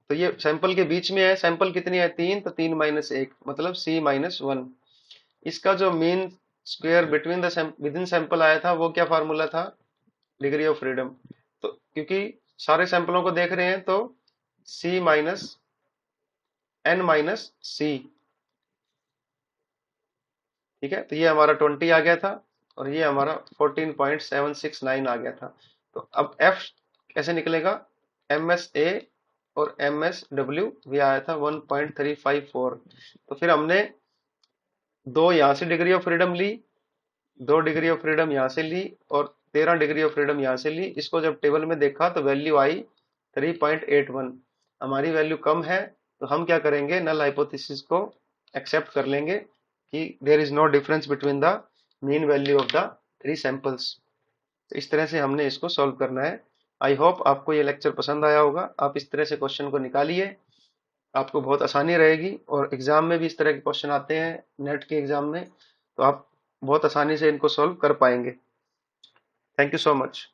तो ये सैंपल के बीच में है, सैंपल कितनी है? 3, तो 3 माइनस 1 मतलब C-1। इसका जो mean square between the with in sample आया था, वो क्या फार्मूला था? Degree of freedom. तो क्योंकि सारे सैंपलों को देख रहे हैं, तो C-N-C, ठीक है। तो ये हमारा 20 आ गया था और ये हमारा 14.769 आ गया था। तो अब F कैसे निकलेगा? MSA और MSW भी आया था 1.354। तो फिर हमने दो यहाँ से डिग्री ऑफ फ्रीडम ली, 2 डिग्री ऑफ फ्रीडम यहाँ से ली और 13 डिग्री ऑफ फ्रीडम यहाँ से ली। इसको जब टेबल में देखा तो वैल्यू आई 3.81। हमारी वैल्यू कम है, तो हम क्या करेंगे? नल हाइपोथेसिस को एक्सेप्ट कर लेंगे कि there is no difference between the mean value of the 3 samples. तो इस तरह से हमने इसको सॉल्व करना है। आई होप आपको ये लेक्चर पसंद आया होगा। आप इस तरह से क्वेश्चन को निकालिए, आपको बहुत आसानी रहेगी। और एग्जाम में भी इस तरह के क्वेश्चन आते हैं, नेट के एग्जाम में, तो आप बहुत आसानी से इनको सॉल्व कर पाएंगे। Thank you so much.